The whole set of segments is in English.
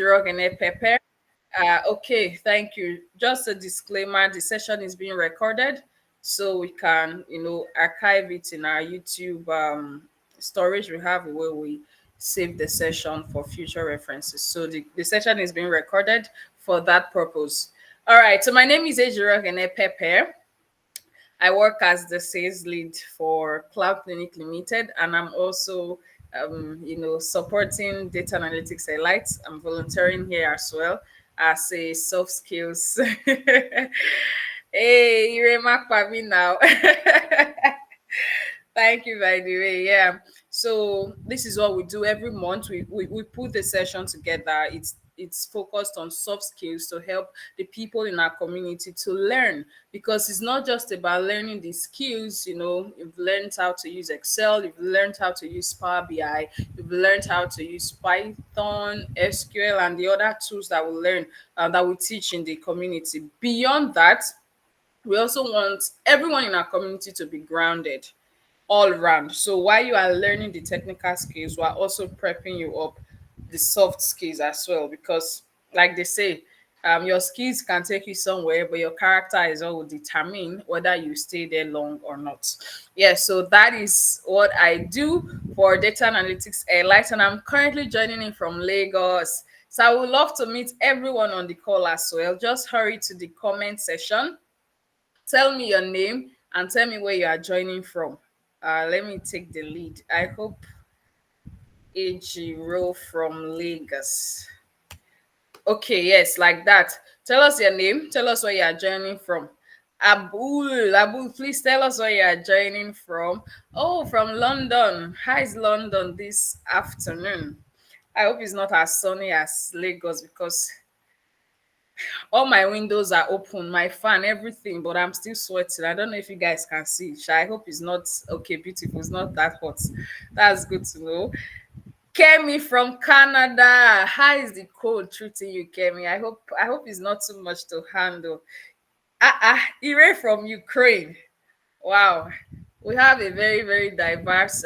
Rock and Pepper. Okay, thank you. Just a disclaimer: the session is being recorded, so we can, archive it in our YouTube storage. We have where we save the session for future references. So the session is being recorded for that purpose. All right. So my name is Rock and Pepper. I work as the sales lead for Cloud Clinic Limited, and I'm also, supporting data analytics Elites. I'm volunteering here as well as a soft skills. Hey, you remark by me now. Thank you, by the way. Yeah. So this is what we do every month. We put the session together. It's focused on soft skills to help the people in our community to learn, because it's not just about learning the skills. You've learned how to use Excel, you've learned how to use Power BI, you've learned how to use Python, SQL, and the other tools that we learn, that we teach in the community. Beyond that, we also want everyone in our community to be grounded all round. So while you are learning the technical skills, we're also prepping you up the soft skills as well. Because, like they say, your skills can take you somewhere, but your character is what will determine whether you stay there long or not. Yeah, so that is what I do for Data Analytics Airlight, and I'm currently joining in from Lagos. So I would love to meet everyone on the call as well. Just hurry to the comment section, tell me your name, and tell me where you are joining from. Let me take the lead. I hope Ejiro from Lagos. Okay, yes, like that. Tell us your name. Tell us where you are joining from. Abul, please tell us where you are joining from. Oh, from London. How is London this afternoon? I hope it's not as sunny as Lagos, because all my windows are open, my fan, everything, but I'm still sweating. I don't know if you guys can see. I hope it's not okay, beautiful. It's not that hot. That's good to know. Kemi from Canada. How is the cold treating you, Kemi? I hope it's not too much to handle. Ire from Ukraine. Wow. We have a very, very diverse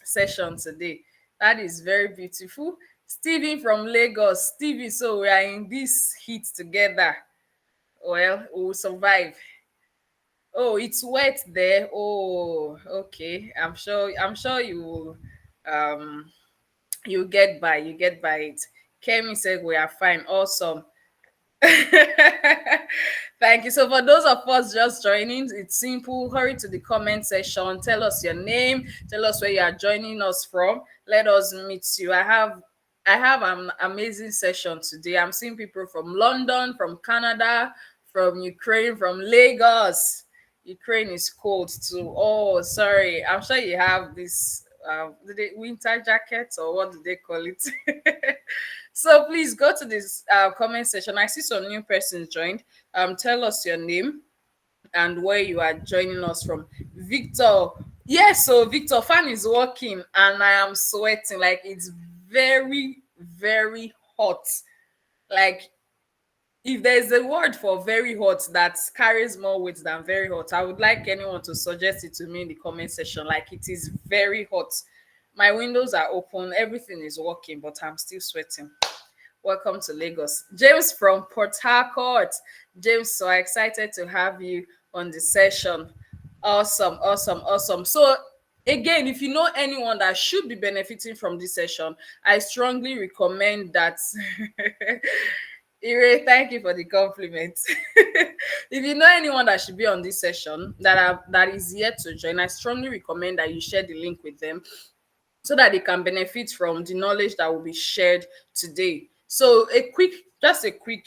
session today. That is very beautiful. Stephen from Lagos. Stevie, so we are in this heat together. Well, we will survive. Oh, it's wet there. Oh, okay. I'm sure you will you get by. You get by it. Kemi said we are fine. Awesome. Thank you. So for those of us just joining, it's simple. Hurry to the comment section. Tell us your name. Tell us where you are joining us from. Let us meet you. I have an amazing session today. I'm seeing people from London, from Canada, from Ukraine, from Lagos. Ukraine is cold too. Oh, sorry. I'm sure you have this winter jacket, or what do they call it? So please go to this comment section. I see some new persons joined. Tell us your name and where you are joining us from. Victor. Yes, so Victor, fan is working and I am sweating. Like, it's very, very hot. Like, if there's a word for very hot that carries more weight than very hot, I would like anyone to suggest it to me in the comment section. Like, it is very hot. My windows are open, everything is working, but I'm still sweating. Welcome to Lagos. James from Port Harcourt. James, so excited to have you on the session. Awesome, awesome, awesome. So, again, if you know anyone that should be benefiting from this session, I strongly recommend that. Ire, thank you for the compliment. If you know anyone that should be on this session that is yet to join, I strongly recommend that you share the link with them, so that they can benefit from the knowledge that will be shared today. So just a quick,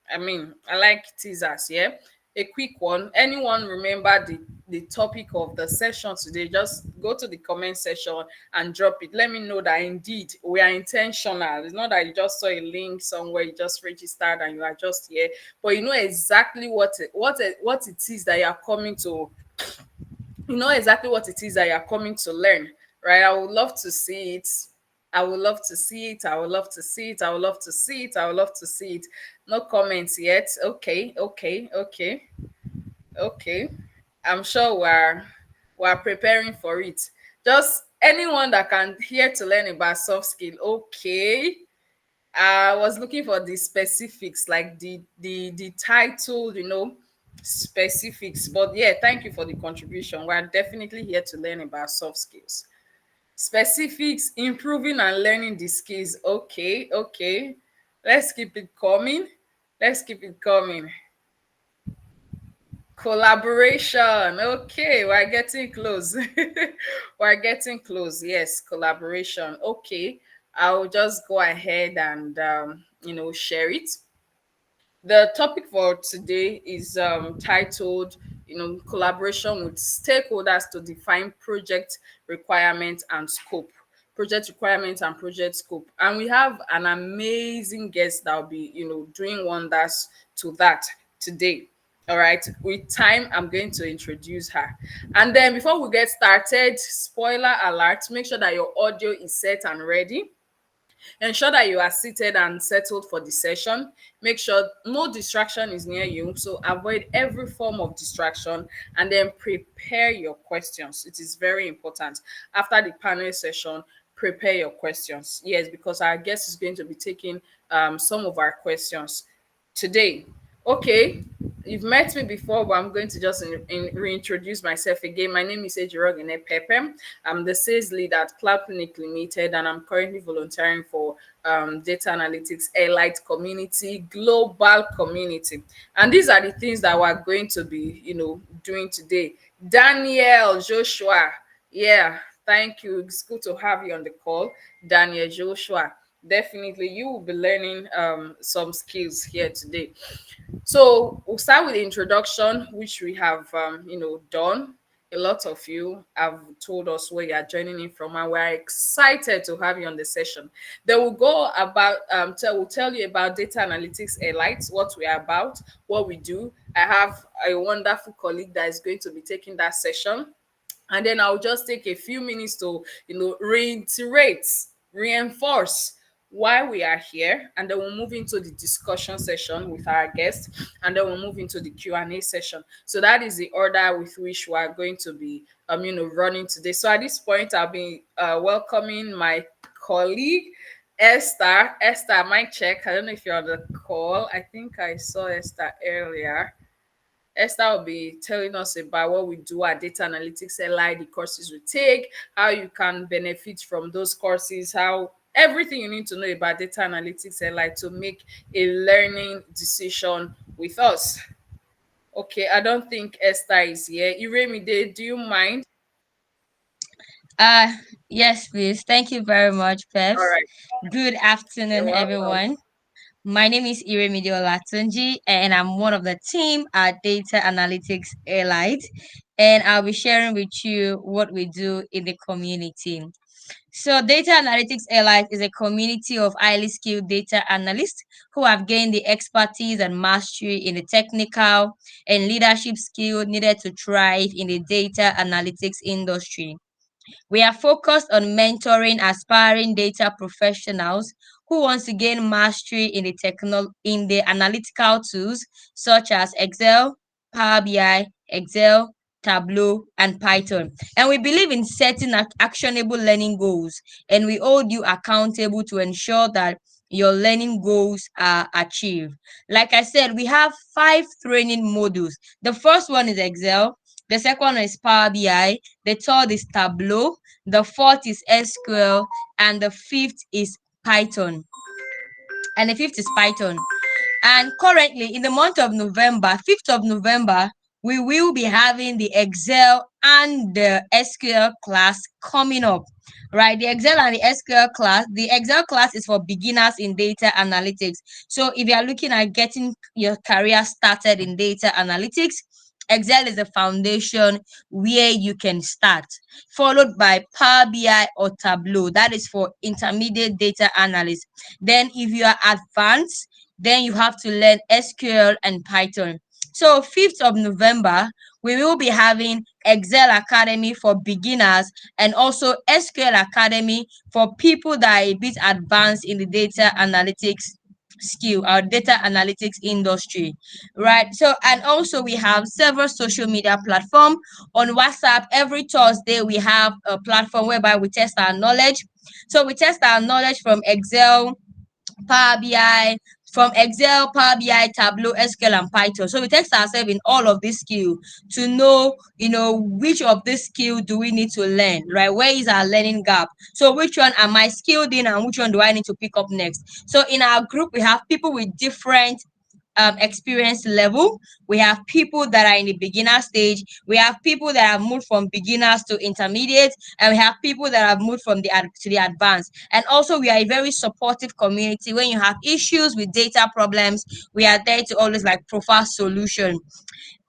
I like teasers, yeah? A quick one. Anyone remember the topic of the session today? Just go to the comment section and drop it. Let me know that indeed we are intentional. It's not that you just saw a link somewhere, you just registered and you are just here, but you know exactly what it is that you are coming to, learn, right? I would love to see it. I would love to see it. I would love to see it. I would love to see it. I would love to see it. No comments yet. Okay, okay, okay, okay. I'm sure we're preparing for it. Just anyone that can here to learn about soft skill. Okay. I was looking for the specifics, like the title, specifics. But yeah, thank you for the contribution. We're definitely here to learn about soft skills. Specifics, improving and learning the skills. Okay, okay. Let's keep it coming. Let's keep it coming. Collaboration. Okay, we're getting close. We're getting close. Yes, collaboration. Okay, I'll just go ahead and share it. The topic for today is titled, collaboration with stakeholders to define project requirements and scope. Project requirements and project scope. And we have an amazing guest that will be, doing wonders to that today. All right, with time, I'm going to introduce her. And then before we get started, spoiler alert, make sure that your audio is set and ready. Ensure that you are seated and settled for the session. Make sure no distraction is near you. So avoid every form of distraction and then prepare your questions. It is very important. After the panel session, prepare your questions. Yes, because our guest is going to be taking some of our questions today. Okay, you've met me before, but I'm going to just reintroduce myself again. My name is Ejirogene Pepe. I'm the sales lead at Cloud Clinic Limited, and I'm currently volunteering for data analytics, elite community, global community. And these are the things that we're going to be, doing today. Daniel Joshua, yeah, thank you. It's good to have you on the call, Daniel Joshua. Definitely, you will be learning some skills here today. So we'll start with the introduction, which we have, done. A lot of you have told us where you are joining in from, and we're excited to have you on the session. Then we'll go about, we'll tell you about data analytics elites, what we are about, what we do. I have a wonderful colleague that is going to be taking that session, and then I'll just take a few minutes to reiterate, reinforce why we are here, and then we'll move into the discussion session with our guests, and then we'll move into the Q&A session. So that is the order with which we are going to be running today. So at this point, I'll be welcoming my colleague Esther. Mic check. I don't know if you're on the call. I think I saw Esther earlier. Esther will be telling us about what we do at Data Analytics LI, the courses we take, how you can benefit from those courses, how everything you need to know about Data Analytics LI to make a learning decision with us. Okay, I don't think Esther is here. Iremide, do you mind? Uh, yes, please. Thank you very much, All Peps. right, Good you're afternoon, welcome. everyone. My name is Iremidio Latunji, and I'm one of the team at Data Analytics Elite, and I'll be sharing with you what we do in the community. So, Data Analytics Elite is a community of highly skilled data analysts who have gained the expertise and mastery in the technical and leadership skill needed to thrive in the data analytics industry. We are focused on mentoring aspiring data professionals who want to gain mastery in in the analytical tools such as Excel, Power BI, Excel, Tableau, and Python. And we believe in setting actionable learning goals, and we hold you accountable to ensure that your learning goals are achieved. Like I said, we have 5 training modules. The first one is Excel, the second one is Power BI, the third is Tableau, the fourth is SQL, and the fifth is Python. And the fifth is Python. And currently, in the month of November, 5th of November, we will be having the Excel and the SQL class coming up. Right, the Excel and the SQL class. The Excel class is for beginners in data analytics. So, if you are looking at getting your career started in data analytics, Excel is a foundation where you can start, followed by Power BI or Tableau. That is for intermediate data analysts. Then, if you are advanced, then you have to learn SQL and Python. So 5th of November, we will be having Excel Academy for beginners and also SQL Academy for people that are a bit advanced in the data analytics skill or data analytics industry, right? So, and also we have several social media platform. On WhatsApp every Thursday we have a platform whereby we test our knowledge. So we test our knowledge from Excel, Power BI, from Excel, Power BI, Tableau, SQL, and Python. So we test ourselves in all of these skills to know, which of this skill do we need to learn, right? Where is our learning gap? So which one am I skilled in and which one do I need to pick up next? So in our group, we have people with different experience level. We have people that are in the beginner stage. We have people that have moved from beginners to intermediate, and we have people that have moved from to the advanced. And also, we are a very supportive community. When you have issues with data problems, we are there to always like provide solution.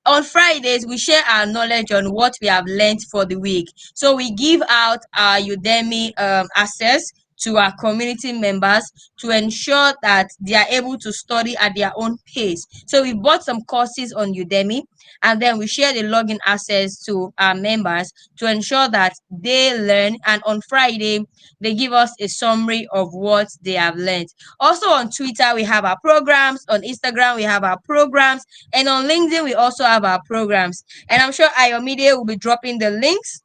On Fridays, we share our knowledge on what we have learned for the week. So we give out our Udemy access to our community members to ensure that they are able to study at their own pace. So we bought some courses on Udemy, and then we share the login access to our members to ensure that they learn. And on Friday, they give us a summary of what they have learned. Also on Twitter, we have our programs. On Instagram, we have our programs. And on LinkedIn, we also have our programs. And I'm sure Ayomide will be dropping the links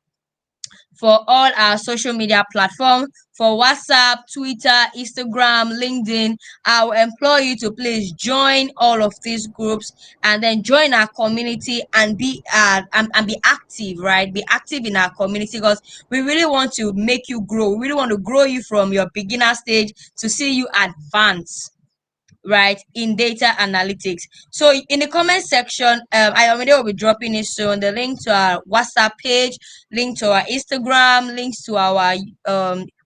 for all our social media platforms, for WhatsApp, Twitter, Instagram, LinkedIn. I will employ you to please join all of these groups and then join our community and be active, right? Be active in our community because we really want to make you grow. We really want to grow you from your beginner stage to see you advance, right, in data analytics. So in the comment section, I already will be dropping it soon, the link to our WhatsApp page, link to our Instagram, links to our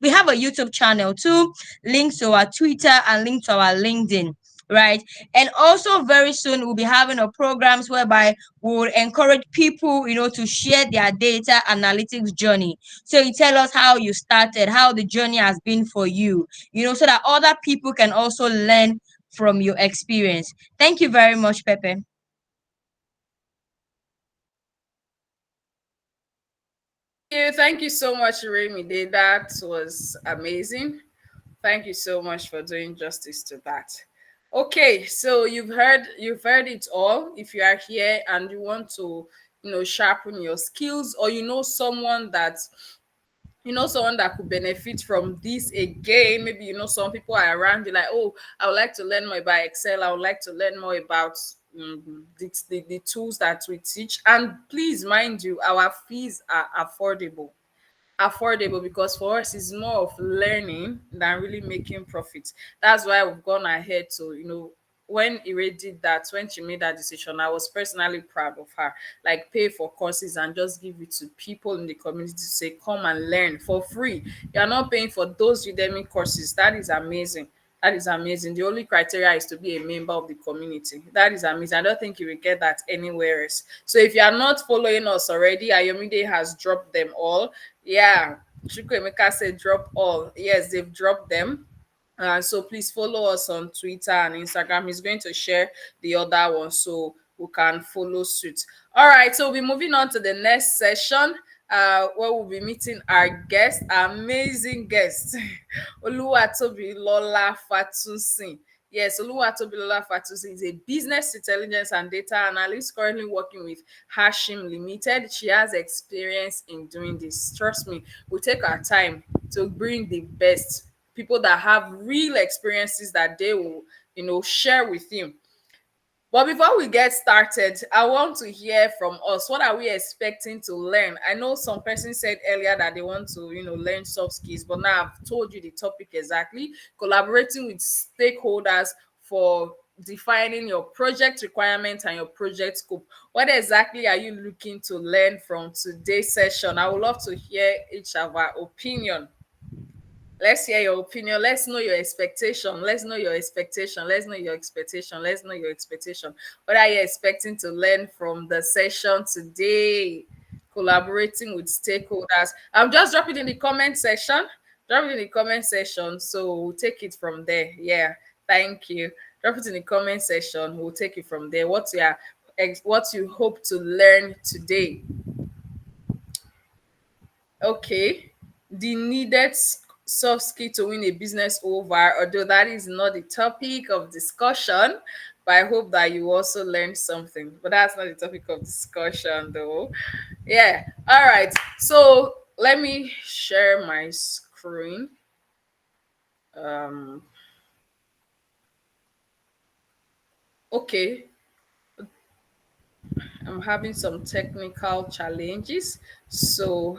we have a YouTube channel too, links to our Twitter, and link to our LinkedIn, right? And also very soon we'll be having a programs whereby we will encourage people, to share their data analytics journey. So you tell us how you started, how the journey has been for you, so that other people can also learn from your experience. Thank you very much, Pepe. Thank you so much, Remy. That was amazing. Thank you so much for doing justice to that. Okay, so you've heard it all. If you are here and you want to, sharpen your skills, or someone that could benefit from this again. Maybe some people are around you like, oh, I would like to learn more about Excel. I would like to learn more about the tools that we teach. And please mind you, our fees are affordable, because for us it's more of learning than really making profit. That's why we've gone ahead to, when Ire did that, when she made that decision, I was personally proud of her. Like, pay for courses and just give it to people in the community to say, come and learn for free. You're not paying for those Udemy courses. That is amazing. That is amazing. The only criteria is to be a member of the community. That is amazing. I don't think you will get that anywhere else. So if you are not following us already, Ayomide has dropped them all. Yeah, Chukwemeka said drop all. Yes, they've dropped them. So please follow us on Twitter and Instagram. He's going to share the other one so we can follow suit. All right, so we'll be moving on to the next session, where we'll be meeting our guest, amazing guest, Oluwatobi Lola Fatusin. Yes, Oluwatobi Lola Fatusin is a business intelligence and data analyst currently working with Hashim Limited. She has experience in doing this. Trust me, we'll take our time to bring the best people that have real experiences that they will, share with you. But before we get started, I want to hear from us. What are we expecting to learn? I know some person said earlier that they want to, learn soft skills, but now I've told you the topic exactly. Collaborating with stakeholders for defining your project requirements and your project scope. What exactly are you looking to learn from today's session? I would love to hear each of our opinion. Let's hear your opinion. Let's know your expectation. Let's know your expectation. Let's know your expectation. Let's know your expectation. What are you expecting to learn from the session today? Collaborating with stakeholders. I'm just dropping in the comment section. Drop it in the comment section. So we'll take it from there. Yeah. Thank you. Drop it in the comment section. We'll take it from there. What you hope to learn today? Okay, the needed soft skill to win a business over, although that is not the topic of discussion, but I hope that you also learned something. But that's not the topic of discussion, though. Yeah, all right. So let me share my screen. Um, Okay, I'm having some technical challenges. So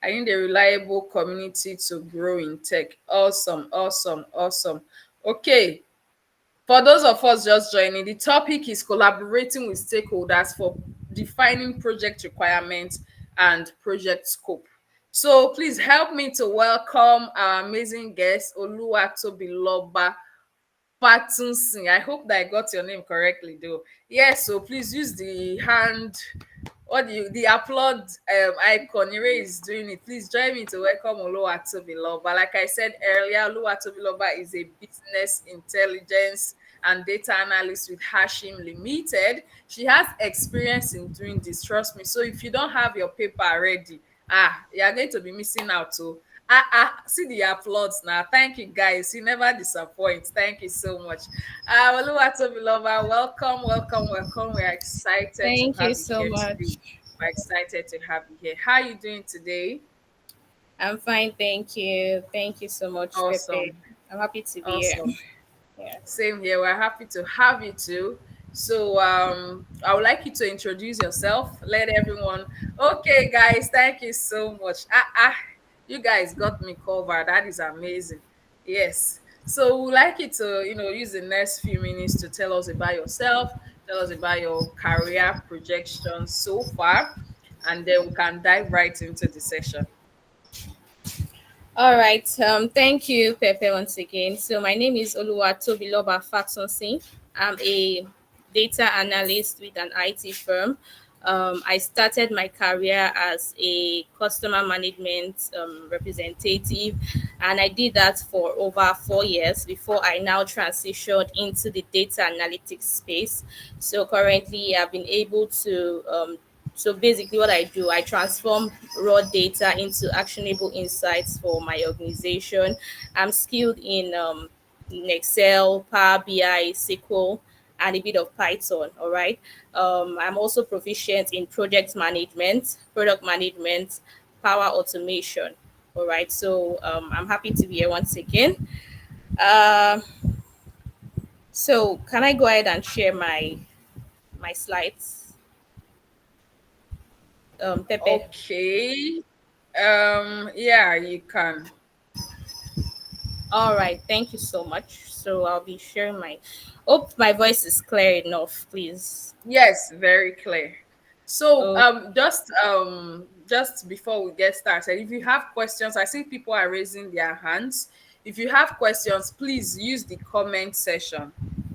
I need a reliable community to grow in tech. Awesome, awesome, awesome. Okay, for those of us just joining, the topic is collaborating with stakeholders for defining project requirements and project scope. So please help me to welcome our amazing guest, Oluwatobiloba Patunsin. I hope that I got your name correctly, though. Yes, so please use the hand, what do you, the applaud icon. Ire is doing it. Please join me to welcome Oluwatobiloba. Like I said earlier, Oluwatobiloba is a business intelligence and data analyst with Hashim Limited. She has experience in doing this, trust me. So if you don't have your paper ready, you are going to be missing out. So see the applause now. Thank you, guys. You never disappoint. Thank you so much. Oluwatobiloba, welcome, welcome, welcome. We're excited to Thank you have you so here today. much. We're excited to have you here. How are you doing today? I'm fine, thank you. Thank you so much, Pepe. Awesome, I'm happy to be here. awesome. Yeah. Same here. We're happy to have you too. So I would like you to introduce yourself. Let everyone. Okay, guys. Thank you so much. You guys got me covered. That is amazing. Yes. So we'd like you to use the next few minutes to tell us about yourself. Tell us about your career projections so far, and then we can dive right into the session. All right. Thank you, Pepe, once again. So my name is Oluwatobiloba Fatonsin. I'm a data analyst with an IT firm. I started my career as a customer management representative, and I did that for over 4 years before I now transitioned into the data analytics space. So currently, I've been able to so basically, what I do, I transform raw data into actionable insights for my organization. I'm skilled in Excel, Power BI, SQL, and a bit of Python. All right. I'm also proficient in project management, product management, power automation. All right. So I'm happy to be here once again. Uh, so can I go ahead and share my slides, Pepe? Okay. Yeah, you can. All right, thank you so much. So I'll be sharing my. Hope my voice is clear enough, please. Yes, very clear. So Oh, just before we get started, if you have questions, I see people are raising their hands. If you have questions, please use the comment section.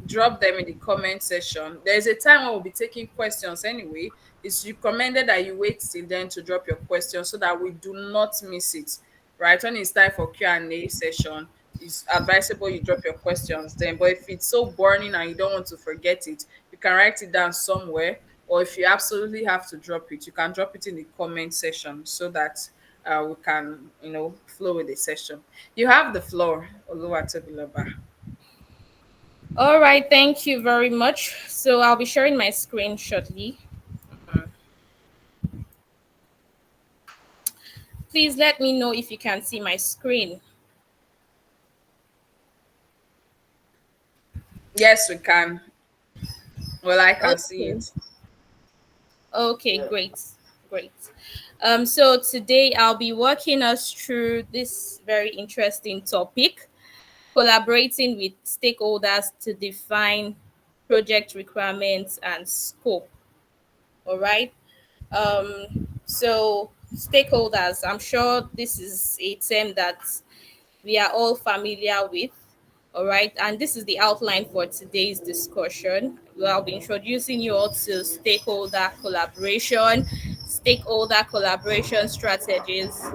Drop them in the comment section. There's a time when we'll be taking questions anyway. It's recommended that you wait till then to drop your questions so that we do not miss it. Right? When it's time for Q&A session, it's advisable you drop your questions then. But if it's so burning and you don't want to forget it, you can write it down somewhere, or if you absolutely have to drop it, you can drop it in the comment section so that we can flow with the session. You have the floor, Oluwatobiloba. all right. Thank you very much. So I'll be sharing my screen shortly. Please let me know if you can see my screen. Yes, we can. Well, I can see Okay. it. Okay. Great. Great. So today I'll be walking us through this very interesting topic, collaborating with stakeholders to define project requirements and scope. All right. So stakeholders, I'm sure this is a term that we are all familiar with. All right, and this is the outline for today's discussion. I'll be introducing you all to stakeholder collaboration strategies,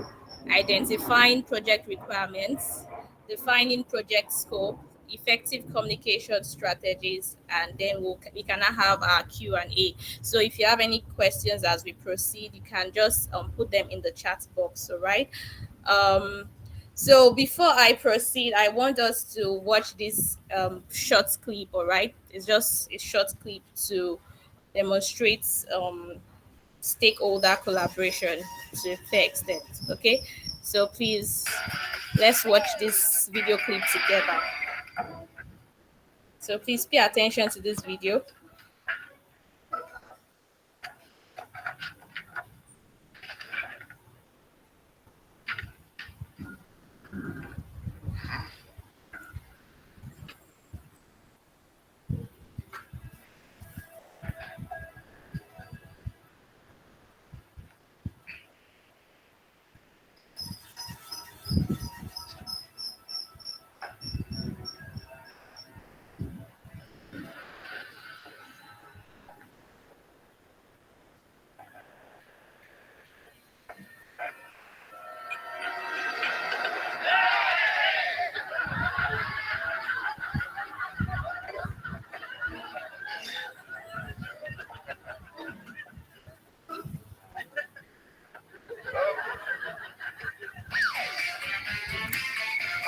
identifying project requirements, defining project scope, effective communication strategies, and then we can now have our Q&A. So if you have any questions as we proceed, you can just put them in the chat box. All right. Um, so before I proceed, I want us to watch this short clip. All right, it's just a short clip to demonstrate stakeholder collaboration to a fair extent. Okay, so please let's watch this video clip together. So please pay attention to this video.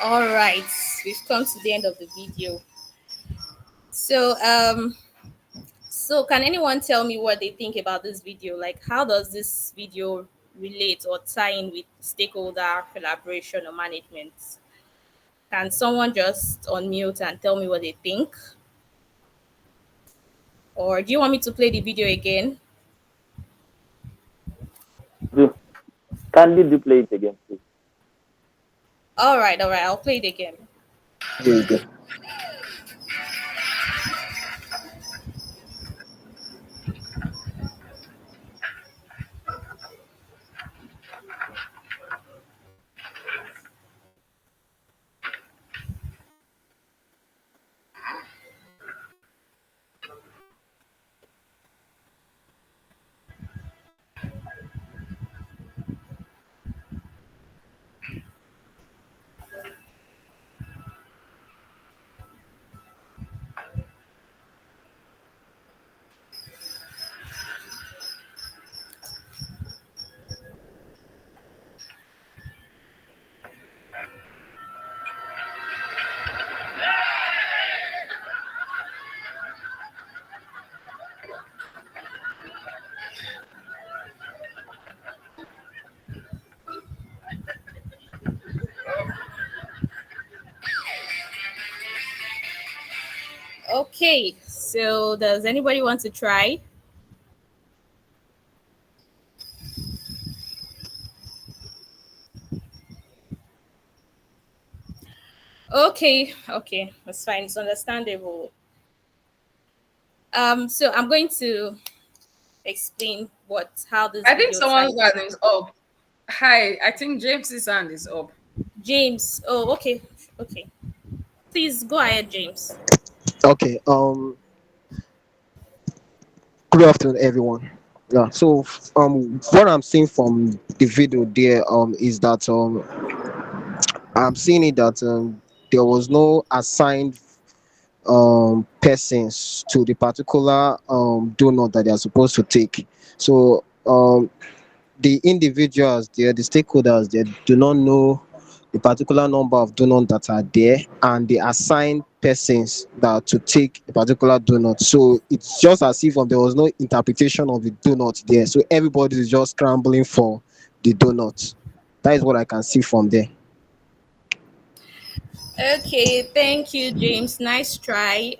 All right, we've come to the end of the video. So can anyone tell me what they think about this video? Like, how does this video relate or tie in with stakeholder collaboration or management? Can someone just unmute and tell me what they think? Or do you want me to play the video again? Do kindly do play it again, please. All right, I'll play it again. There you go. Okay, so does anybody want to try? Okay, that's fine. It's understandable. So I'm going to explain how this I think video someone's ties. hand is up. Hi, I think James's hand is up. James. Oh, okay. Please go ahead, James. Okay. Good afternoon, everyone. Yeah. So, what I'm seeing from the video there, is that I'm seeing it that there was no assigned persons to the particular donor that they are supposed to take. So, the individuals there, the stakeholders, they do not know the particular number of donors that are there, and they assign persons that to take a particular donut. So it's just as if there was no interpretation of the donut there. So everybody is just scrambling for the donut. That is what I can see from there. Okay, thank you, James. Nice try.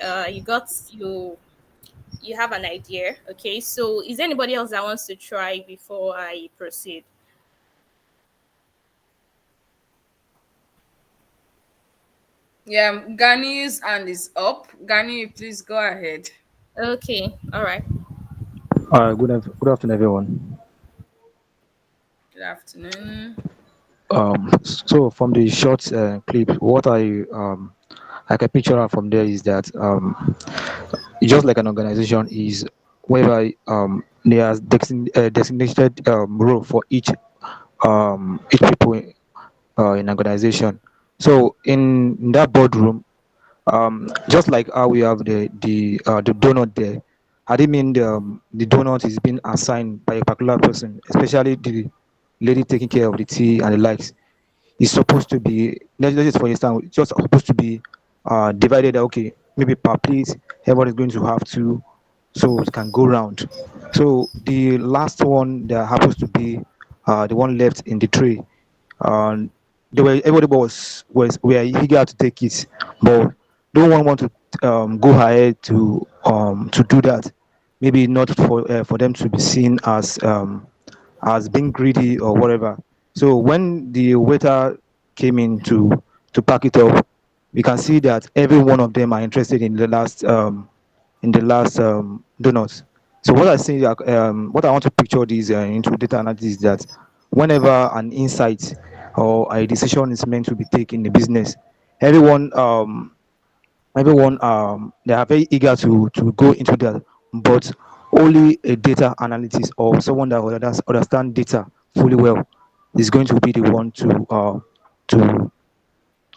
You have an idea. Okay, so is there anybody else that wants to try before I proceed? Yeah, Gani's hand is up. Gani, please go ahead. Okay, all right. Good afternoon, everyone. Good afternoon. So from the short clip, what I can picture out from there is that just like an organization is whereby they has designated role for each people in organization. So in that boardroom, just like how we have the donut there, I didn't mean the donut is being assigned by a particular person, especially the lady taking care of the tea and the likes. It's supposed to be, let's just for instance, it's just supposed to be divided. Okay, maybe per plate, everybody's going to have to, so it can go round. So the last one that happens to be the one left in the tray, uh, everybody was were eager to take it, but don't want to go ahead to do that. Maybe not for them to be seen as being greedy or whatever. So when the waiter came in to pack it up, we can see that every one of them are interested in the last donuts. So what I want to picture this into data analysis is that whenever an insight or a decision is meant to be taken in the business, everyone they are very eager to go into that, but only a data analyst or someone that will understand data fully well is going to be the one to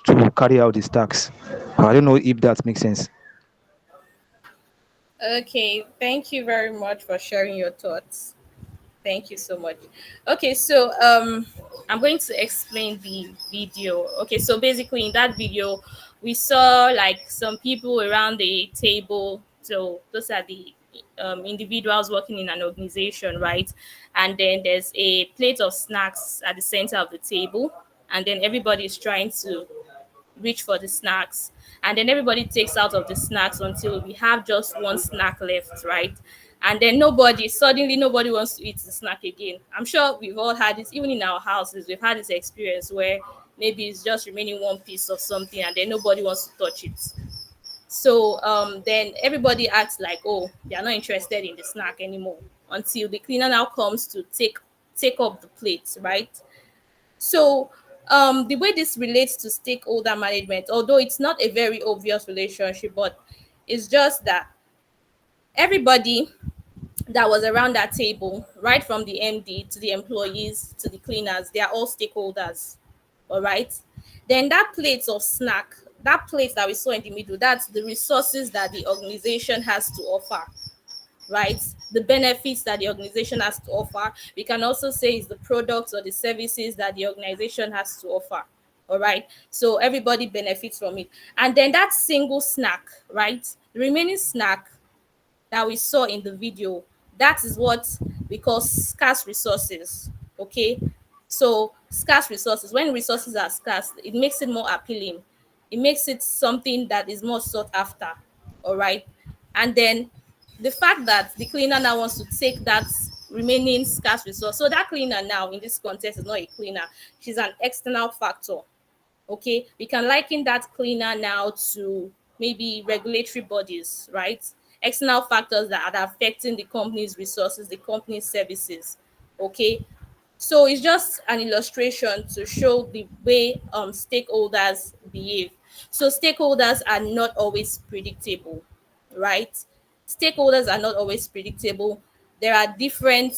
to carry out these tasks. I don't know if that makes sense. Okay, thank you very much for sharing your thoughts. Thank you so much. Okay, so I'm going to explain the video. Okay, so basically in that video, we saw like some people around the table. So those are the individuals working in an organization, right? And then there's a plate of snacks at the center of the table, and then everybody is trying to reach for the snacks, and then everybody takes out of the snacks until we have just one snack left, right? And then nobody wants to eat the snack again. I'm sure we've all had this, even in our houses we've had this experience where maybe it's just remaining one piece of something and then nobody wants to touch it. So then everybody acts like, oh, they're not interested in the snack anymore, until the cleaner now comes to take up the plates, right? So, the way this relates to stakeholder management, although it's not a very obvious relationship, but it's just that everybody that was around that table, right from the MD to the employees to the cleaners, they are all stakeholders. All right. Then that plate of snack, that plate that we saw in the middle, that's the resources that the organization has to offer, right? The benefits that the organization has to offer. We can also say is the products or the services that the organization has to offer. All right. So everybody benefits from it. And then that single snack, right? The remaining snack that we saw in the video, that is what we call scarce resources. Okay. So scarce resources, when resources are scarce, it makes it more appealing. It makes it something that is more sought after. All right. And then the fact that the cleaner now wants to take that remaining scarce resource. So that cleaner now in this context is not a cleaner. She's an external factor. Okay, we can liken that cleaner now to maybe regulatory bodies, right? External factors that are affecting the company's resources, the company's services. Okay, so it's just an illustration to show the way stakeholders behave. So stakeholders are not always predictable, right? Stakeholders are not always predictable. There are different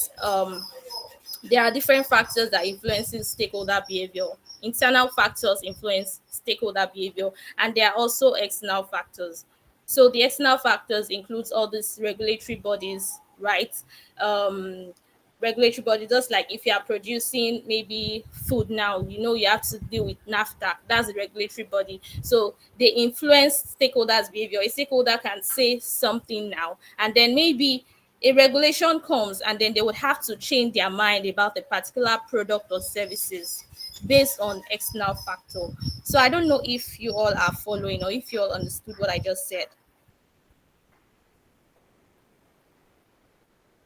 factors that influences stakeholder behavior. Internal factors influence stakeholder behavior, and there are also external factors. So the external factors includes all these regulatory bodies, right? Um, Regulatory body, just like if you are producing maybe food now, you know you have to deal with NAFTA. That's the regulatory body. So they influence stakeholders' behavior. A stakeholder can say something now, and then maybe a regulation comes, and then they would have to change their mind about a particular product or services based on external factor. So I don't know if you all are following or if you all understood what I just said.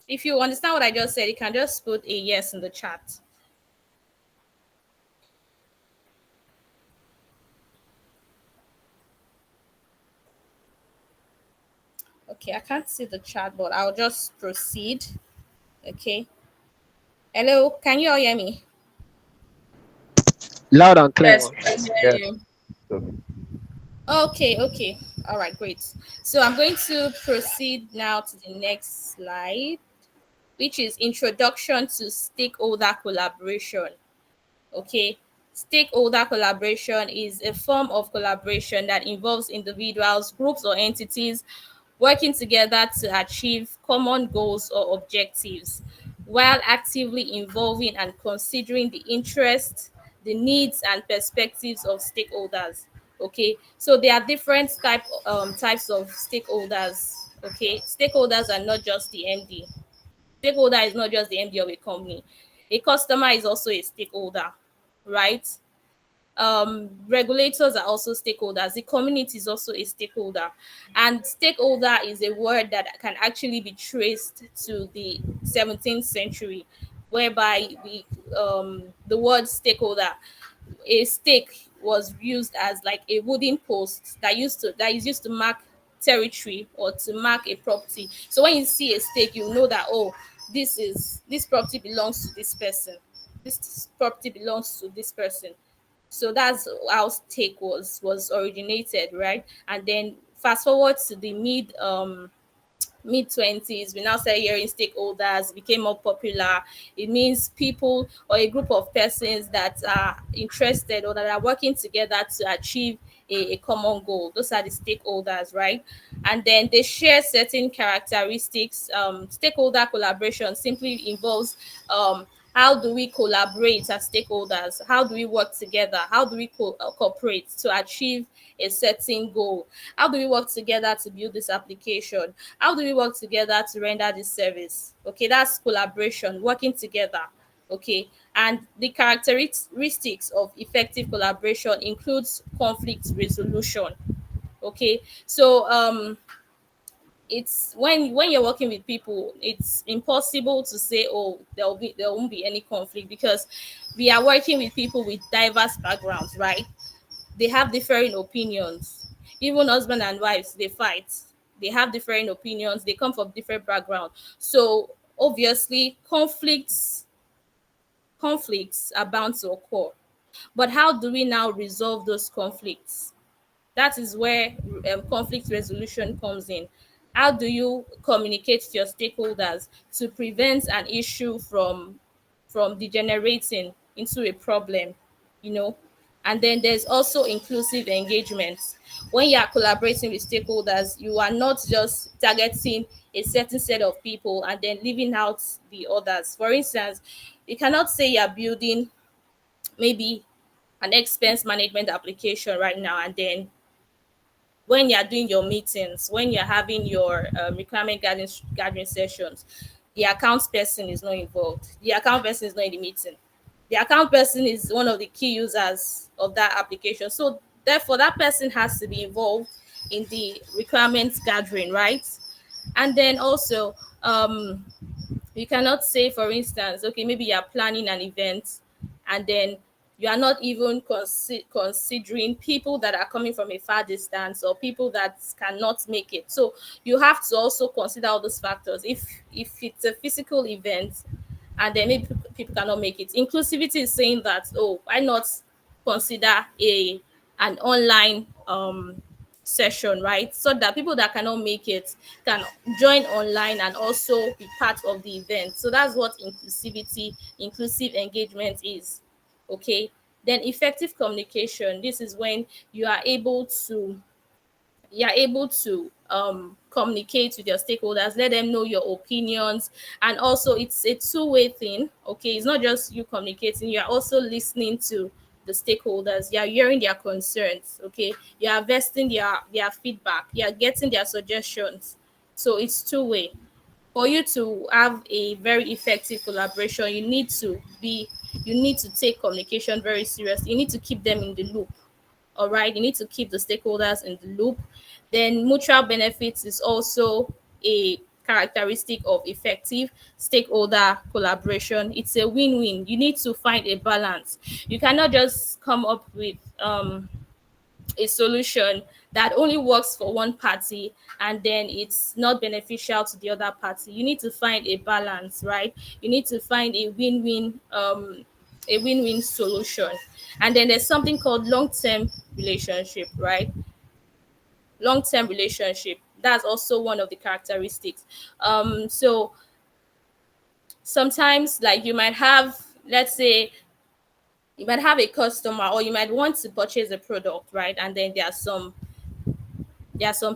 If you understand what I just said, you can just put a yes in the chat. Okay, I can't see the chat, but I'll just proceed. Okay. Hello, can you all hear me? Loud and clear. Yes, we can hear Yeah. you. So, Okay, okay. All right, great. So I'm going to proceed now to the next slide, which is introduction to stakeholder collaboration. Okay. Stakeholder collaboration is a form of collaboration that involves individuals, groups, or entities working together to achieve common goals or objectives while actively involving and considering the interests, the needs, and perspectives of stakeholders. Okay, so there are different types of stakeholders. Okay, stakeholders are not just the MD. Stakeholder is not just the MD of a company. A customer is also a stakeholder, right? Regulators are also stakeholders. The community is also a stakeholder, and stakeholder is a word that can actually be traced to the 17th century, whereby the word stakeholder, a stake was used as like a wooden post that is used to mark territory or to mark a property. So when you see a stake, you know that, oh, this property belongs to this person. This property belongs to this person. So that's how stake was originated, right? And then fast forward to the mid 20s, we now start hearing stakeholders became more popular. It means people or a group of persons that are interested or that are working together to achieve a common goal. Those are the stakeholders, right? And then they share certain characteristics. Stakeholder collaboration simply involves how do we collaborate as stakeholders? How do we work together? How do we cooperate to achieve a certain goal? How do we work together to build this application? How do we work together to render this service? Okay, that's collaboration, working together. Okay, and the characteristics of effective collaboration includes conflict resolution. Okay, so it's when you're working with people, it's impossible to say, oh, there won't be any conflict, because we are working with people with diverse backgrounds, right? They have differing opinions. Even husband and wives, they fight. They have different opinions. They come from different background. So obviously, conflicts are bound to occur. But how do we now resolve those conflicts? That is where conflict resolution comes in. How do you communicate to your stakeholders to prevent an issue from degenerating into a problem, you know? And then there's also inclusive engagement. When you are collaborating with stakeholders, you are not just targeting a certain set of people and then leaving out the others. For instance, you cannot say you're building maybe an expense management application right now, and then when you're doing your meetings, when you're having your requirement gathering sessions, the accounts person is not involved. The account person is not in the meeting. The account person is one of the key users of that application. So therefore, that person has to be involved in the requirements gathering, right? And then also, you cannot say, for instance, okay, maybe you're planning an event and then you are not even considering people that are coming from a far distance or people that cannot make it. So you have to also consider all those factors. If it's a physical event and then maybe people cannot make it, inclusivity is saying that, oh, why not consider an online session, right? So that people that cannot make it can join online and also be part of the event. So that's what inclusive engagement is. Okay. Then effective communication. This is when you are able to communicate with your stakeholders, let them know your opinions, and also it's a two-way thing. Okay, it's not just you communicating, you are also listening to the stakeholders, you are hearing their concerns. Okay, you are vesting their feedback, you are getting their suggestions. So it's two-way. For you to have a very effective collaboration, you need to take communication very serious. You need to keep them in the loop. All right, you need to keep the stakeholders in the loop. Then mutual benefits is also a characteristic of effective stakeholder collaboration. It's a win-win. You need to find a balance. You cannot just come up with a solution that only works for one party and then it's not beneficial to the other party. You need to find a balance, right? You need to find a win-win solution. And then there's something called long-term relationship, right? Long-term relationship, that's also one of the characteristics. So sometimes, like, you might have, let's say, you might have a customer or you might want to purchase a product, right? And then there are some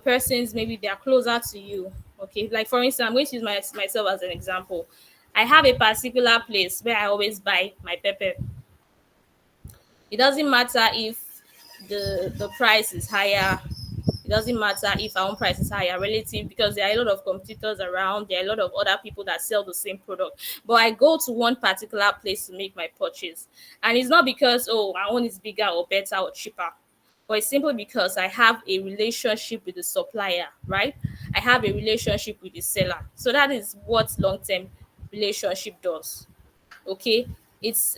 persons, maybe they are closer to you. Okay, like for instance, I'm going to use myself as an example. I have a particular place where I always buy my pepper. It doesn't matter if the price is higher. It doesn't matter if our own price is higher relative, because there are a lot of competitors around. There are a lot of other people that sell the same product. But I go to one particular place to make my purchase. And it's not because, oh, our own is bigger or better or cheaper, but it's simply because I have a relationship with the supplier, right? I have a relationship with the seller. So that is what long-term relationship does. Okay, it's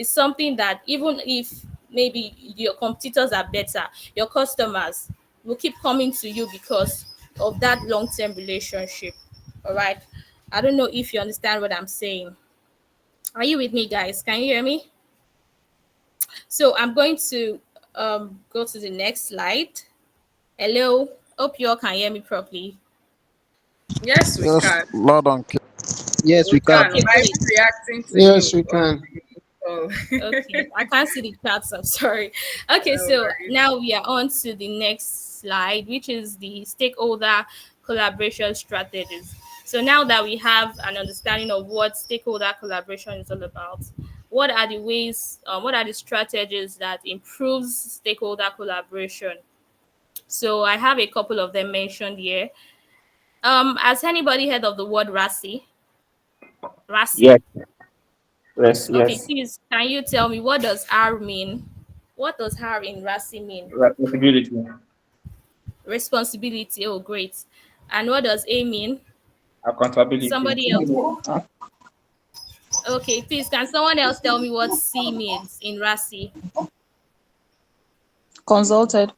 something that even if maybe your competitors are better, your customers will keep coming to you because of that long-term relationship. All right, I don't know if you understand what I'm saying. Are you with me, guys? Can you hear me? So I'm going to go to the next slide. Hello, hope you all can hear me properly. Yes, we Yes, can. loud and clear. Yes, We we can. can. Okay, Why are great. we reacting to Yes, you? we can. Oh, Okay, I can't see the charts. I'm sorry. Okay, no so worries. now we are on to the next slide, which is the stakeholder collaboration strategies. So now that we have an understanding of what stakeholder collaboration is all about, what are the ways, what are the strategies that improves stakeholder collaboration? So I have a couple of them mentioned here. Has anybody heard of the word RASI? RASI. Yes, yes, Okay, yes. please, can you tell me what does R mean? What does R in RASI mean? Responsibility. Responsibility. Oh, great. And what does A mean? Accountability. Somebody else. Okay, please, can someone else tell me what C means in RASI? Consulted.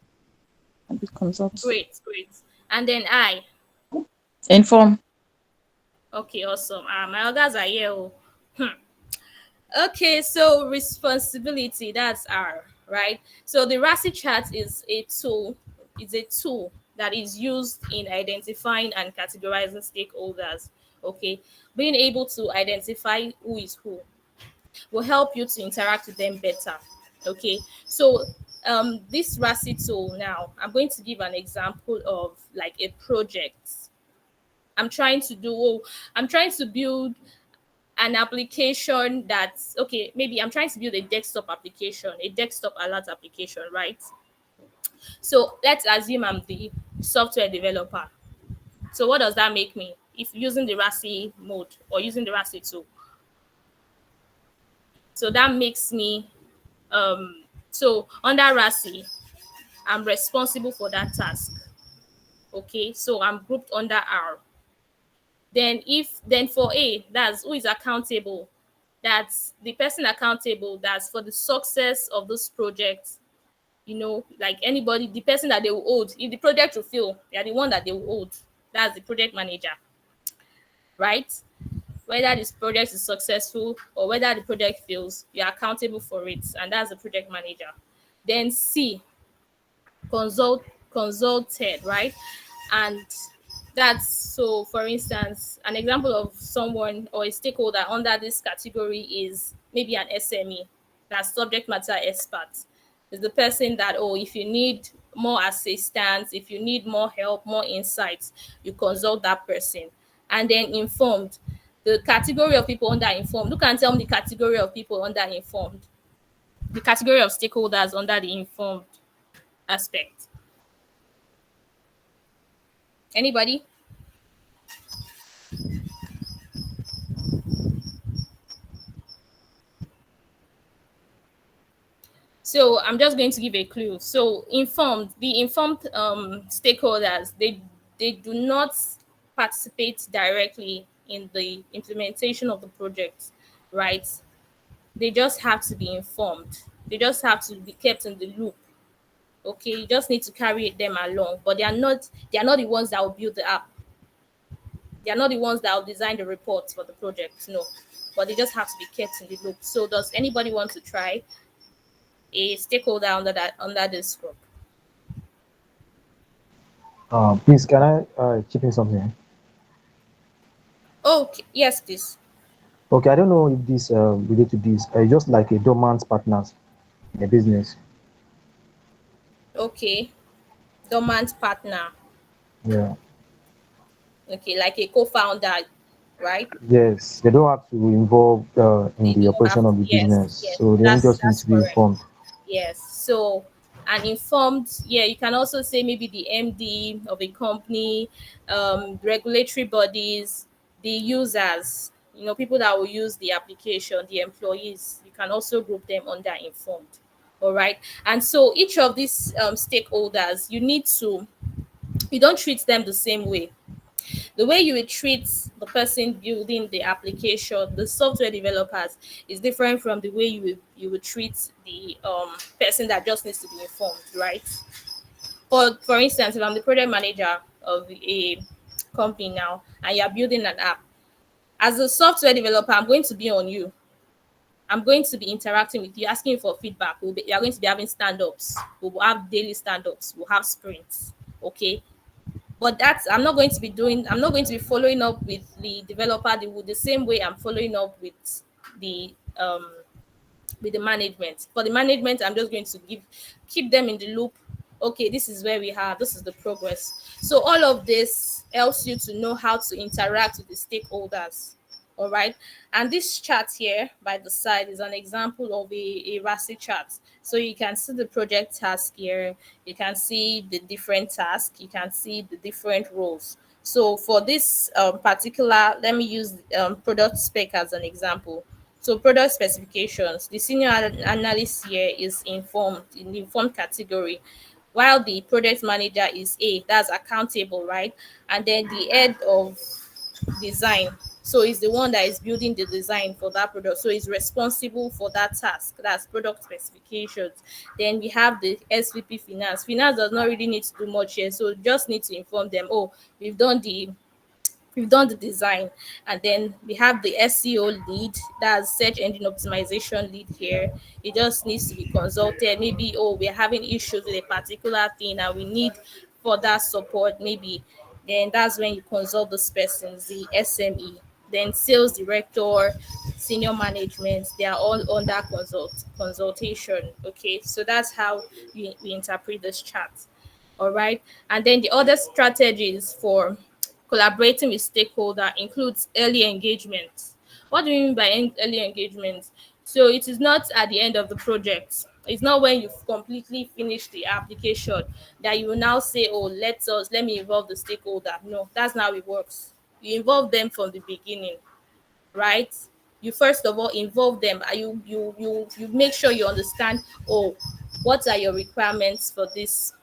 A bit consult. Great, great. And then I. Inform. Okay, awesome. My others are here. Oh. Okay, so responsibility, that's R, right? So the RASI chart is a tool. It's a tool that is used in identifying and categorizing stakeholders. Okay, being able to identify who is who will help you to interact with them better. Okay, so this RASI tool, now I'm going to give an example of like a project. I'm trying to do. Oh, I'm trying to build an application that's okay. Maybe I'm trying to build a desktop application, a desktop alert application, right? So let's assume I'm the software developer. So what does that make me if using the RASI mode or using the RASI tool? So that makes me so under RASI, I'm responsible for that task. Okay, so I'm grouped under R. Then for A, that's who is accountable. That's the person accountable that's for the success of this project. You know, like anybody, the person that they will hold. If the project will fail, they are the one that they will hold. That's the project manager, right? Whether this project is successful or whether the project fails, you're accountable for it, and that's the project manager. Then C, consulted, right? And that's so for instance, an example of someone or a stakeholder under this category is maybe an SME, that's subject matter expert. Is the person that, oh, if you need more assistance, if you need more help, more insights, you consult that person. And then informed, the category of people under informed. Who can tell me the category of people under informed? The category of stakeholders under the informed aspect. Anybody? So I'm just going to give a clue. So the informed stakeholders, they do not participate directly in the implementation of the project, right? They just have to be informed. They just have to be kept in the loop. Okay, you just need to carry them along, but they are not the ones that will build the app. They are not the ones that will design the reports for the project. No, but they just have to be kept in the loop. So does anybody want to try a stakeholder under this group? Please, can I chip in something? Okay, yes, please. Okay, I don't know if this relate to this. Just like a dormant partners in a business. Okay, dormant partner. Yeah. Okay, like a co-founder, right? Yes, they don't have to involve in They the don't have operation to. of the Yes, business, yes, so they only that's just need that's to be correct. informed. Yes. So And informed, yeah, you can also say maybe the MD of a company, regulatory bodies, the users, people that will use the application, the employees. You can also group them under informed. All right. And so each of these stakeholders, you don't treat them the same way. The way you would treat the person building the application, the software developers, is different from the way you would treat the person that just needs to be informed, right? For instance, if I'm the project manager of a company now and you're building an app, as a software developer, I'm going to be on you. I'm going to be interacting with you, asking you for feedback. You're going to be having stand-ups. We'll have daily stand-ups. We'll have sprints. Okay. But that's I'm not going to be following up with the developer the same way I'm following up the um with the management. For the management, I'm just going to keep them in the loop. Okay, this is where we are, this is the progress. So all of this helps you to know how to interact with the stakeholders. All right. And this chart here by the side is an example of a RASI chart. So you can see the project task here, you can see the different tasks, you can see the different roles. So for this particular, let me use product spec as an example. So product specifications, the senior analyst here is informed in the informed category, while the project manager is that's accountable, right? And then the head of design, so is the one that is building the design for that product. So is responsible for that task. That's product specifications. Then we have the SVP finance. Finance does not really need to do much here, so just need to inform them, oh, we've done the design. And then we have the SEO lead, that's search engine optimization lead here. It just needs to be consulted. Maybe, oh, we're having issues with a particular thing and we need further support, maybe. Then that's when you consult those persons, the SME. Then sales director, senior management, they are all under consultation. Okay, so that's how we interpret this chart. All right. And then the other strategies for collaborating with stakeholder includes early engagement. What do you mean by early engagement? So it is not at the end of the project. It's not when you've completely finished the application that you will now say, oh, let me involve the stakeholder. No, that's not how it works. You involve them from the beginning, right? You first of all involve them. You make sure you understand, oh, what are your requirements for this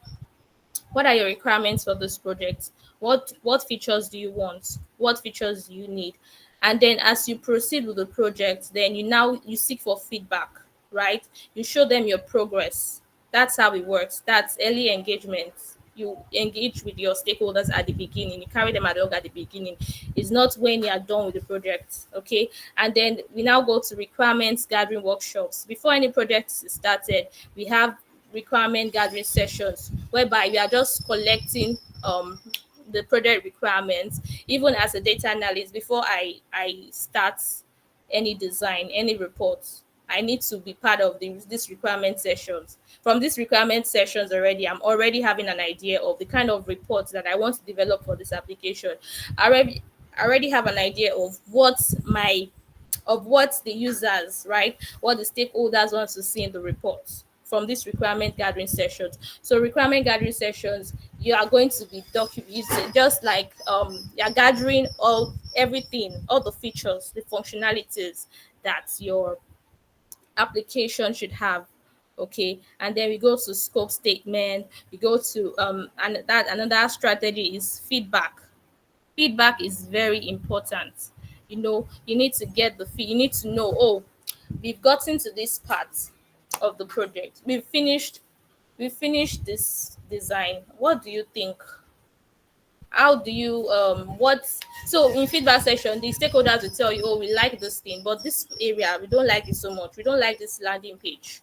what are your requirements for this project? What features do you want? What features do you need? And then as you proceed with the project, then you seek for feedback, right? You show them your progress. That's how it works. That's early engagement. You engage with your stakeholders at the beginning. You carry them along at the beginning. It's not when you are done with the project. Okay. And then we now go to requirements gathering workshops. Before any project is started, we have requirement gathering sessions whereby we are just collecting the project requirements. Even as a data analyst, before I start any design, any reports, I need to be part of these requirement sessions. From these requirement sessions already, I'm already having an idea of the kind of reports that I want to develop for this application. I already have an idea of what the users, right, what the stakeholders want to see in the reports from these requirement gathering sessions. So requirement gathering sessions, you are going to be documenting, just like you're gathering everything, all the features, the functionalities that your application should have. Okay, and then we go to scope statement, we go to and that another strategy is feedback. Feedback is very important. You need to get you need to know, oh, we've gotten to this part of the project, we finished this design. What do you think? How do you what So in feedback section, the stakeholders will tell you, oh, we like this thing, but this area we don't like it so much. We don't like this landing page.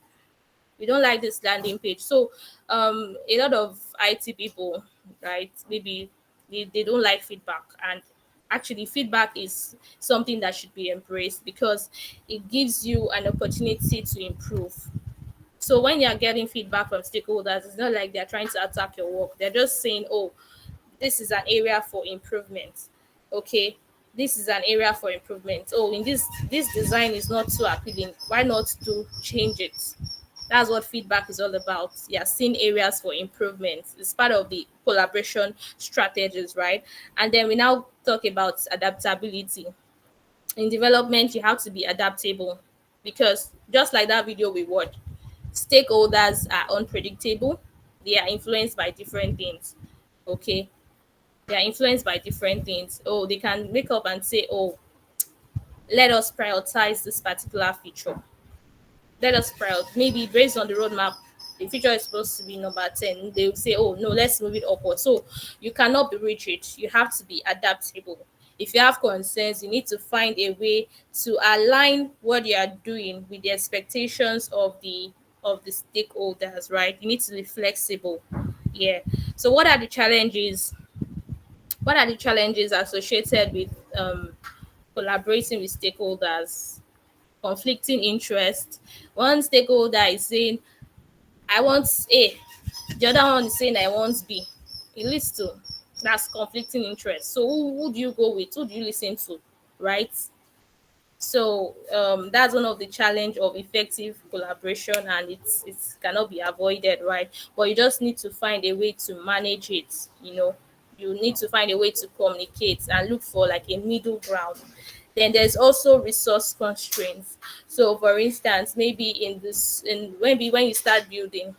So a lot of IT people, right, maybe they don't like feedback. And actually feedback is something that should be embraced because it gives you an opportunity to improve. So when you're getting feedback from stakeholders, it's not like they're trying to attack your work. They're just saying, oh, this is an area for improvement. Okay, this is an area for improvement. Oh, in this design is not too appealing. Why not to change it? That's what feedback is all about. Yeah, seeing areas for improvement. It's part of the collaboration strategies, right? And then we now talk about adaptability. In development, you have to be adaptable because just like that video we watched, stakeholders are unpredictable. They are influenced by different things. Okay. They are influenced by different things. Oh, they can wake up and say, oh, let us prioritize this particular feature. Let us prioritize. Maybe based on the roadmap, the feature is supposed to be number 10. They will say, oh, no, let's move it upward. So you cannot be rigid. You have to be adaptable. If you have concerns, you need to find a way to align what you are doing with the expectations of the stakeholders, right? You need to be flexible. Yeah. So what are the challenges associated with collaborating with stakeholders? Conflicting interest. One stakeholder is saying, I want A, the other one is saying, I want B. It leads to that's conflicting interest. So who do you go with? Who do you listen to? Right? So that's one of the challenge of effective collaboration, and it cannot be avoided, right? But you just need to find a way to manage it. You need to find a way to communicate and look for like a middle ground. Then there's also resource constraints. So for instance, maybe in maybe when you start building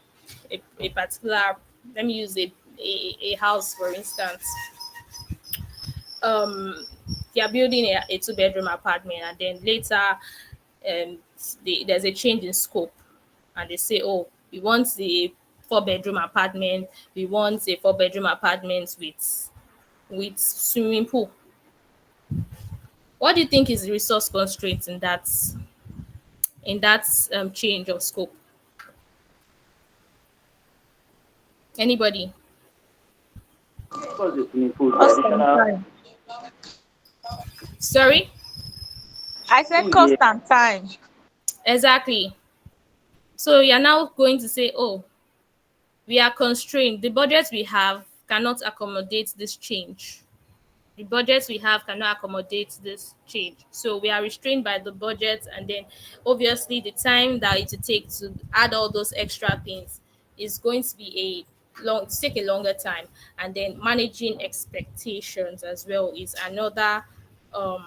a particular, let me use a house for instance. They are building a two-bedroom apartment, and then later there's a change in scope, and they say, oh, we want the four-bedroom apartment, we want a four-bedroom apartment with swimming pool. What do you think is the resource constraint in that change of scope? Anybody? Of course, the swimming pool, the Cost and additional time. Sorry. I said pool, cost yeah. and time. Exactly. So you're now going to say, oh, we are constrained. The budget we have cannot accommodate this change. The budget we have cannot accommodate this change. So we are restrained by the budget, and then obviously the time that it will take to add all those extra things is going to be take a longer time. And then managing expectations as well um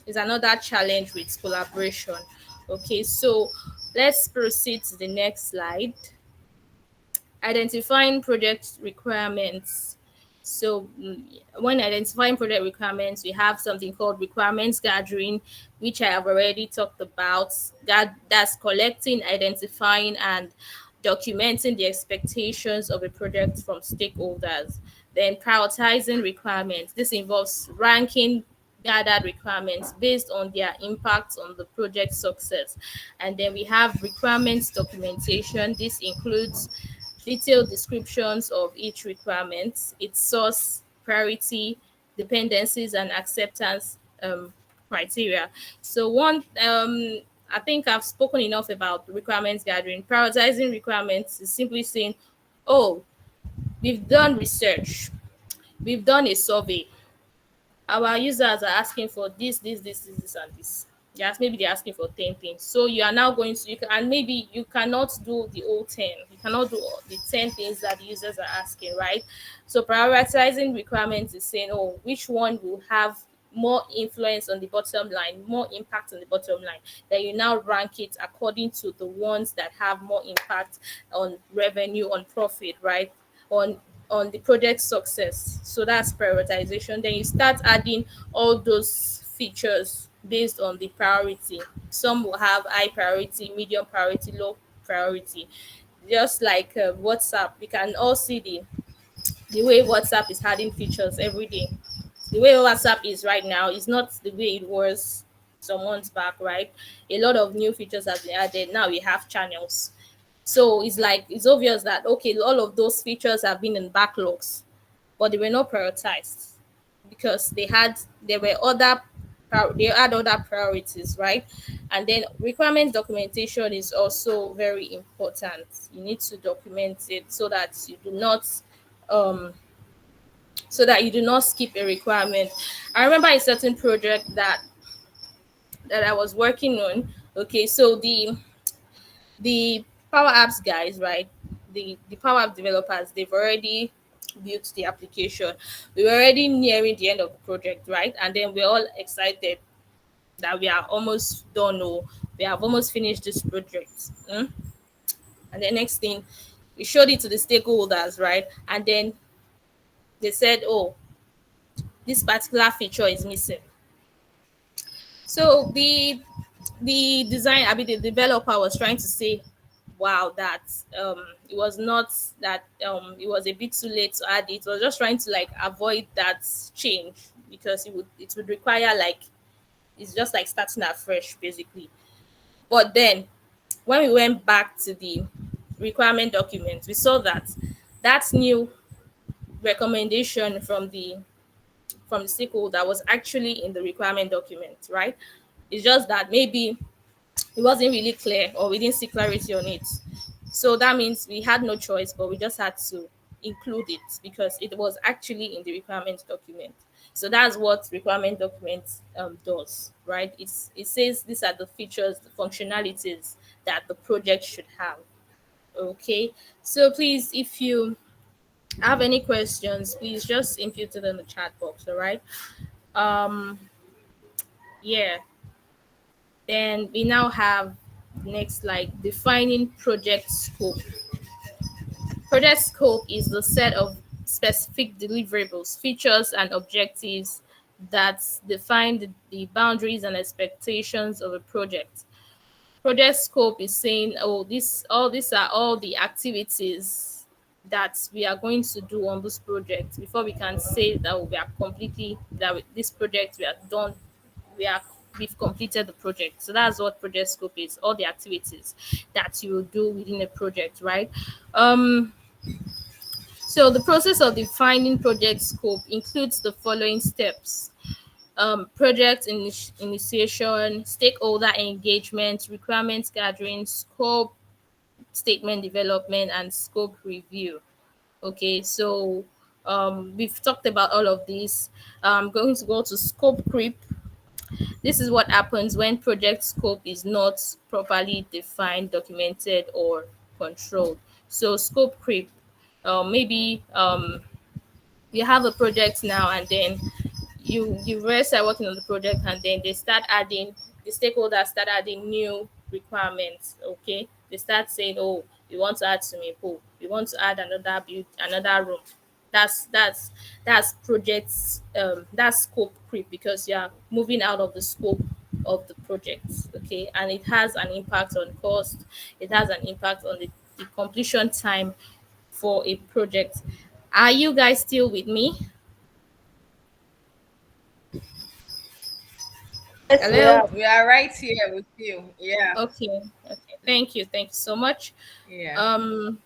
is another challenge with collaboration. Okay, so let's proceed to the next slide. Identifying project requirements. So when identifying project requirements, we have something called requirements gathering, which I have already talked about. That's collecting, identifying, and documenting the expectations of a project from stakeholders. Then prioritizing requirements. This involves ranking gathered requirements based on their impact on the project success. And then we have requirements documentation. This includes detailed descriptions of each requirement, its source, priority, dependencies, and acceptance criteria. So I think I've spoken enough about requirements gathering. Prioritizing requirements is simply saying, oh, we've done research, we've done a survey, our users are asking for this, and this. Yes, maybe they're asking for 10 things. So you are now going to, and maybe you cannot do the whole 10. You cannot do all the 10 things that the users are asking, right? So prioritizing requirements is saying, oh, which one will have more influence on the bottom line, more impact on the bottom line. Then you now rank it according to the ones that have more impact on revenue, on profit, right? On the project success. So that's prioritization. Then you start adding all those features based on the priority. Some will have high priority, medium priority, low priority. Just like WhatsApp, we can all see the way WhatsApp is adding features every day. The way WhatsApp is right now is not the way it was some months back, right? A lot of new features have been added. Now we have channels. So it's obvious that okay, all of those features have been in backlogs, but they were not prioritized because they had other priorities, right? And then requirements documentation is also very important. You need to document it um so that you do not skip a requirement. I remember a certain project that I was working on. Okay, so the Power Apps guys, right? The Power App developers, they've already built the application. We were already nearing the end of the project, right? And then we're all excited that we are almost done or we have almost finished this project. And the next thing, we showed it to the stakeholders, right? And then they said, oh, this particular feature is missing. So the design, I mean the developer was trying to say, wow, that it was not that it was a bit too late to add it. It was just trying to like avoid that change because it would require like it's just like starting afresh basically. But then when we went back to the requirement document, we saw that that new recommendation from the stakeholder was actually in the requirement document, right? It's just that maybe it wasn't really clear or we didn't see clarity on it. So that means we had no choice, but we just had to include it because it was actually in the requirement document. So that's what requirement document does, right? It says these are the features, the functionalities that the project should have. Okay. So please, if you have any questions, please just input it in the chat box. All right. Um. Yeah. Then we now have next like defining project scope. Project scope is the set of specific deliverables, features, and objectives that define the boundaries and expectations of a project. Project scope is saying, oh, this all these are all the activities that we are going to do on this project before we can say that we are completely that this project we are done, we are we've completed the project. So that's what project scope is, all the activities that you will do within a project, right? Um so the process of defining project scope includes the following steps: project initiation, stakeholder engagement, requirements gathering, scope statement development, and scope review. Okay, so we've talked about all of these. I'm going to go to scope creep. This is what happens when project scope is not properly defined, documented, or controlled. So scope creep, maybe you have a project now and then you really start working on the project and then they start adding the stakeholders start adding new requirements. Okay, they start saying, oh, we want to add swimming pool, we want to add another build, another room. That's projects that's scope creep because you are moving out of the scope of the project. Okay, and it has an impact on cost, it has an impact on the completion time for a project. Are you guys still with me? Yes, we Hello. are. We are right here with you. Yeah. Okay. Okay. Thank you so much. Yeah. Um.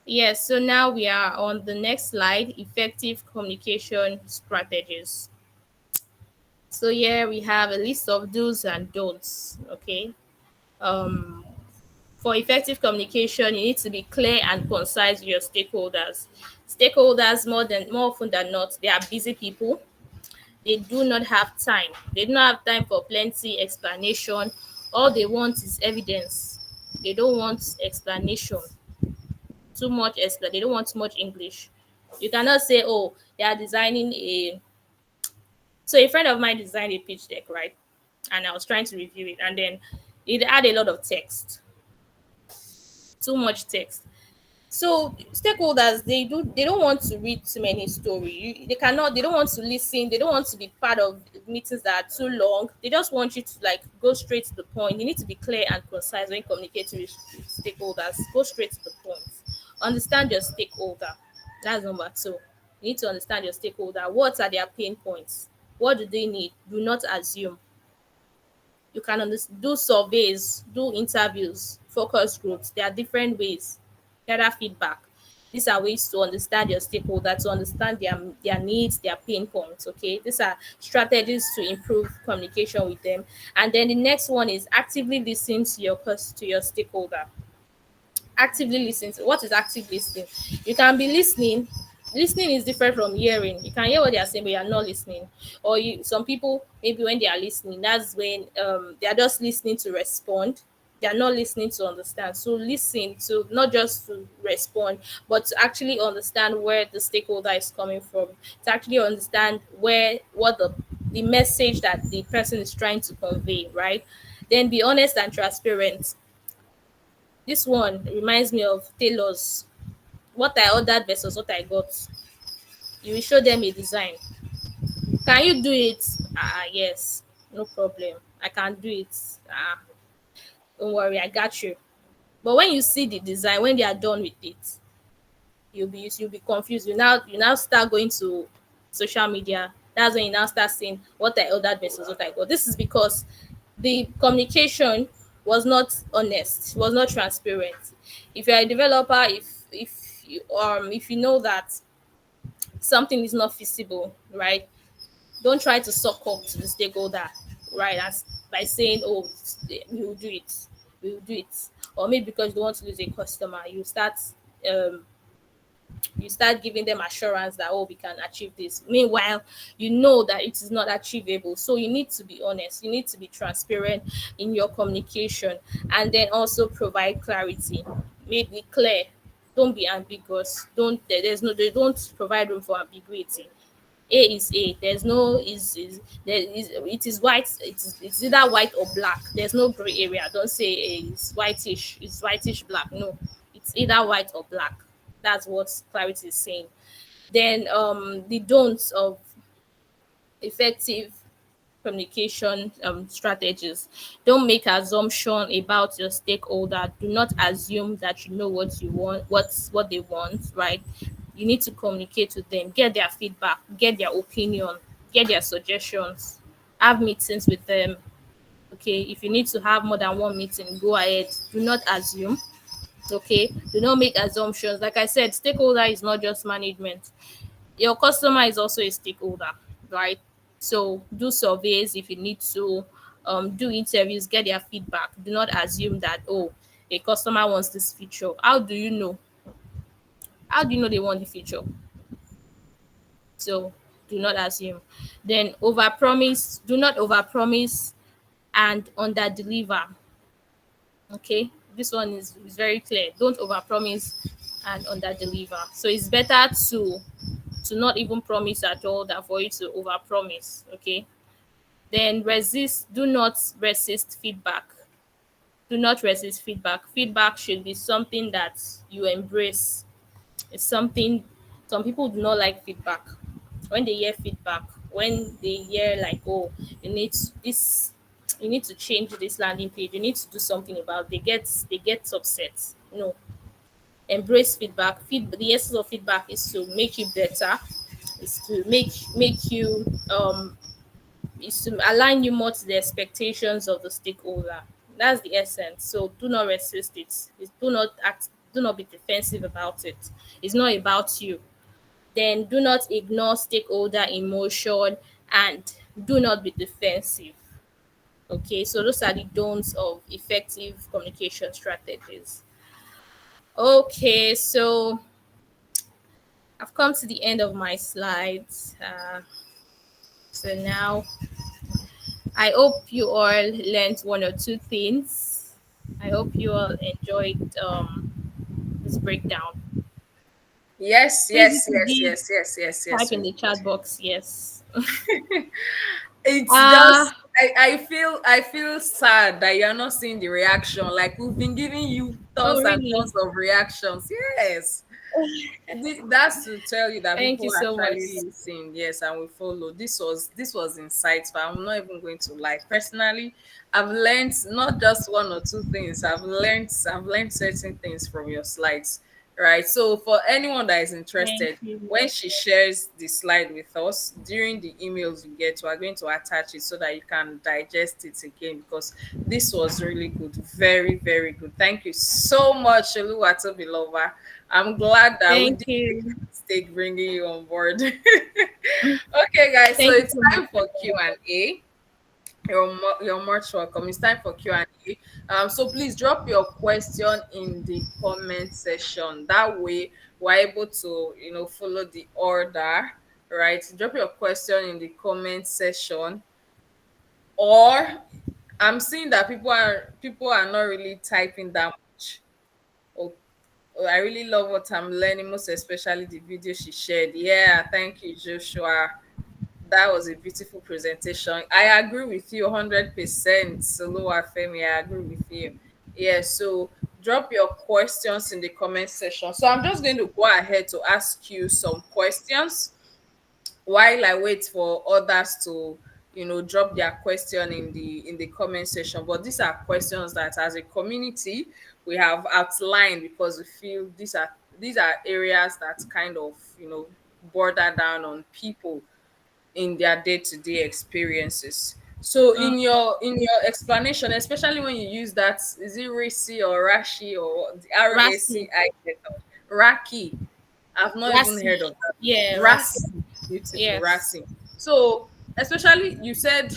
Yes. So now we are on the next slide: effective communication strategies. So here we have a list of do's and don'ts. Okay. Um. For effective communication, you need to be clear and concise with your stakeholders. Stakeholders, more often than not, they are busy people. They do not have time. They do not have time for plenty explanation. All they want is evidence. They don't want explanation. Too much explanation. They don't want too much English. You cannot say, oh, they are designing a. So a friend of mine designed a pitch deck, right? And I was trying to review it, and then it had a lot of text. Too much text. So stakeholders, they don't want to read too many stories. They don't want to listen, they don't want to be part of meetings that are too long. They just want you to like go straight to the point. You need to be clear and concise when communicating with stakeholders. Go straight to the point. Understand your stakeholder. That's number two. You need to understand your stakeholder. What are their pain points? What do they need? Do not assume. You can do surveys, do interviews, focus groups. There are different ways. Gather feedback. These are ways to understand your stakeholder, to understand their needs, their pain points. Okay, these are strategies to improve communication with them. And then the next one is actively listen to your stakeholder. Actively listen to what is active listening. You can be listening. Listening is different from hearing. You can hear what they are saying, but you are not listening. Or some people maybe when they are listening, that's when they are just listening to respond. They are not listening to understand. So listen to, not just to respond, but to actually understand where the stakeholder is coming from, to actually understand where what the message that the person is trying to convey, right? Then be honest and transparent. This one reminds me of tailors. What I ordered versus what I got. You will show them a design. Can you do it? Yes, no problem. I can do it. Don't worry, I got you. But when you see the design, when they are done with it, you'll be confused. You now start going to social media. That's when you now start seeing what I ordered versus what I got. This is because the communication was not honest, was not transparent. If you're a developer, if you know that something is not feasible, right? Don't try to suck up to the stakeholder, right? As by saying, "Oh, we will do it, we will do it," or maybe because you don't want to lose a customer, um, you start giving them assurance that, "Oh, we can achieve this." Meanwhile, you know that it is not achievable. So you need to be honest. You need to be transparent in your communication, and then also provide clarity. Make it clear. Don't be ambiguous. They don't provide room for ambiguity. A is A. There's no there is it is white. It's either white or black. There's no gray area. Don't say A is whitish. It's whitish black. No, it's either white or black. That's what clarity is saying. Then the don'ts of effective communication strategies. Don't make assumption about your stakeholder. Do not assume that you know what you want, what they want, right? You need to communicate with them, get their feedback, get their opinion, get their suggestions, have meetings with them. Okay, if you need to have more than one meeting, go ahead. Do not assume. Okay, do not make assumptions. Like I said, stakeholder is not just management. Your customer is also a stakeholder, right? So do surveys if you need to, do interviews, get their feedback. Do not assume that, oh, a customer wants this feature. How do you know? How do you know they want the feature? So do not assume. Then overpromise. Do not overpromise and underdeliver. Okay, this one is very clear. Don't overpromise and underdeliver. So it's better to not even promise at all than for you to overpromise. Okay. Then resist. Do not resist feedback. Do not resist feedback. Feedback should be something that you embrace. It's something some people do not like feedback. When they hear feedback, when they hear like, oh, you need this, you need to change this landing page, you need to do something about it, they get upset. No, embrace feedback. The essence of feedback is to make you better, is to make you is to align you more to the expectations of the stakeholder. That's the essence. So do not resist it. Do not be defensive about it. It's not about you. Then do not ignore stakeholder emotion and do not be defensive. Okay, so those are the don'ts of effective communication strategies. Okay, so I've come to the end of my slides. So now I hope you all learned one or two things. I hope you all enjoyed this breakdown. Yes, Please, yes, you can yes, give yes, yes, yes, type yes. in the chat box. Yes. It's Uh just I feel sad that you're not seeing the reaction. Like we've been giving you oh, tons and really? tons of reactions. Yes. That's to tell you that Thank people you so much. actually listen, yes, and we follow. This was insightful. I'm not even going to lie. Personally, I've learned not just one or two things. I've learned certain things from your slides. Right. So for anyone that is Thank interested, you. when she shares the slide with us during the emails you get, we are going to attach it so that you can digest it again because this was really good. Very, very good. Thank you so much, Oluwatobiloba. I'm glad that we Thank did make you. a mistake bringing you on board. Okay, guys, so Thank you it's so much. time for Q&A. You're much welcome. It's time for Q&A. So please drop your question in the comment section. That way, we're able to, follow the order, right? Drop your question in the comment section, or I'm seeing that people are not really typing that much. Oh, oh, I really love what I'm learning, most especially the video she shared. Yeah, thank you, Joshua. That was a beautiful presentation. I agree with you 100%. Soloa Femi, I agree with you. Yeah, so drop your questions in the comment section. So I'm just going to go ahead to ask you some questions while I wait for others to, drop their question in the comment section. But these are questions that, as a community, we have outlined because we feel these are areas that kind of, border down on people in their day-to-day experiences. So in your explanation, especially when you use that, is it Racy or Rashi or the Rasi. RACI? Raki. I've not even Rasi. heard of that. Yeah, Rasi. Racing, beautiful Yes. racing. So, especially you said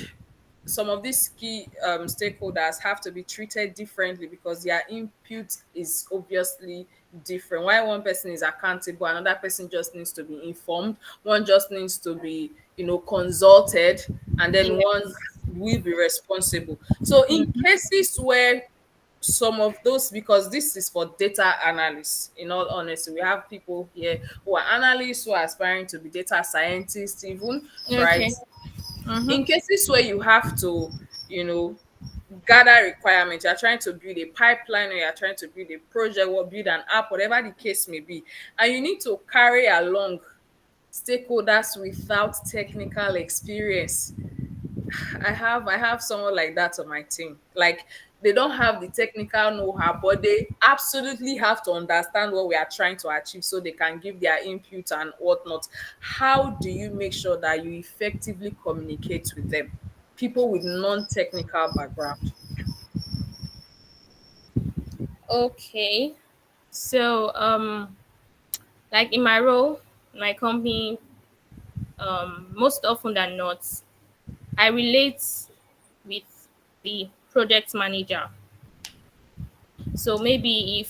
some of these key stakeholders have to be treated differently because their input is obviously different. While one person is accountable, another person just needs to be informed. One just needs to be, consulted, and then one Yes. will be responsible. So, in Mm-hmm. cases where some of those, because this is for data analysts, in all honesty, we have people here who are analysts, who are aspiring to be data scientists even, right? Okay. Mm-hmm. In cases where you have to, you know gather requirements, you're trying to build a pipeline, or you're trying to build a project or build an app, whatever the case may be, and you need to carry along stakeholders without technical experience. I have someone like that on my team. Like, they don't have the technical know-how, but they absolutely have to understand what we are trying to achieve so they can give their input and whatnot. How do you make sure that you effectively communicate with them? People with non-technical background. Okay. So, like in my role, my company, most often than not, I relate with the project manager. So maybe if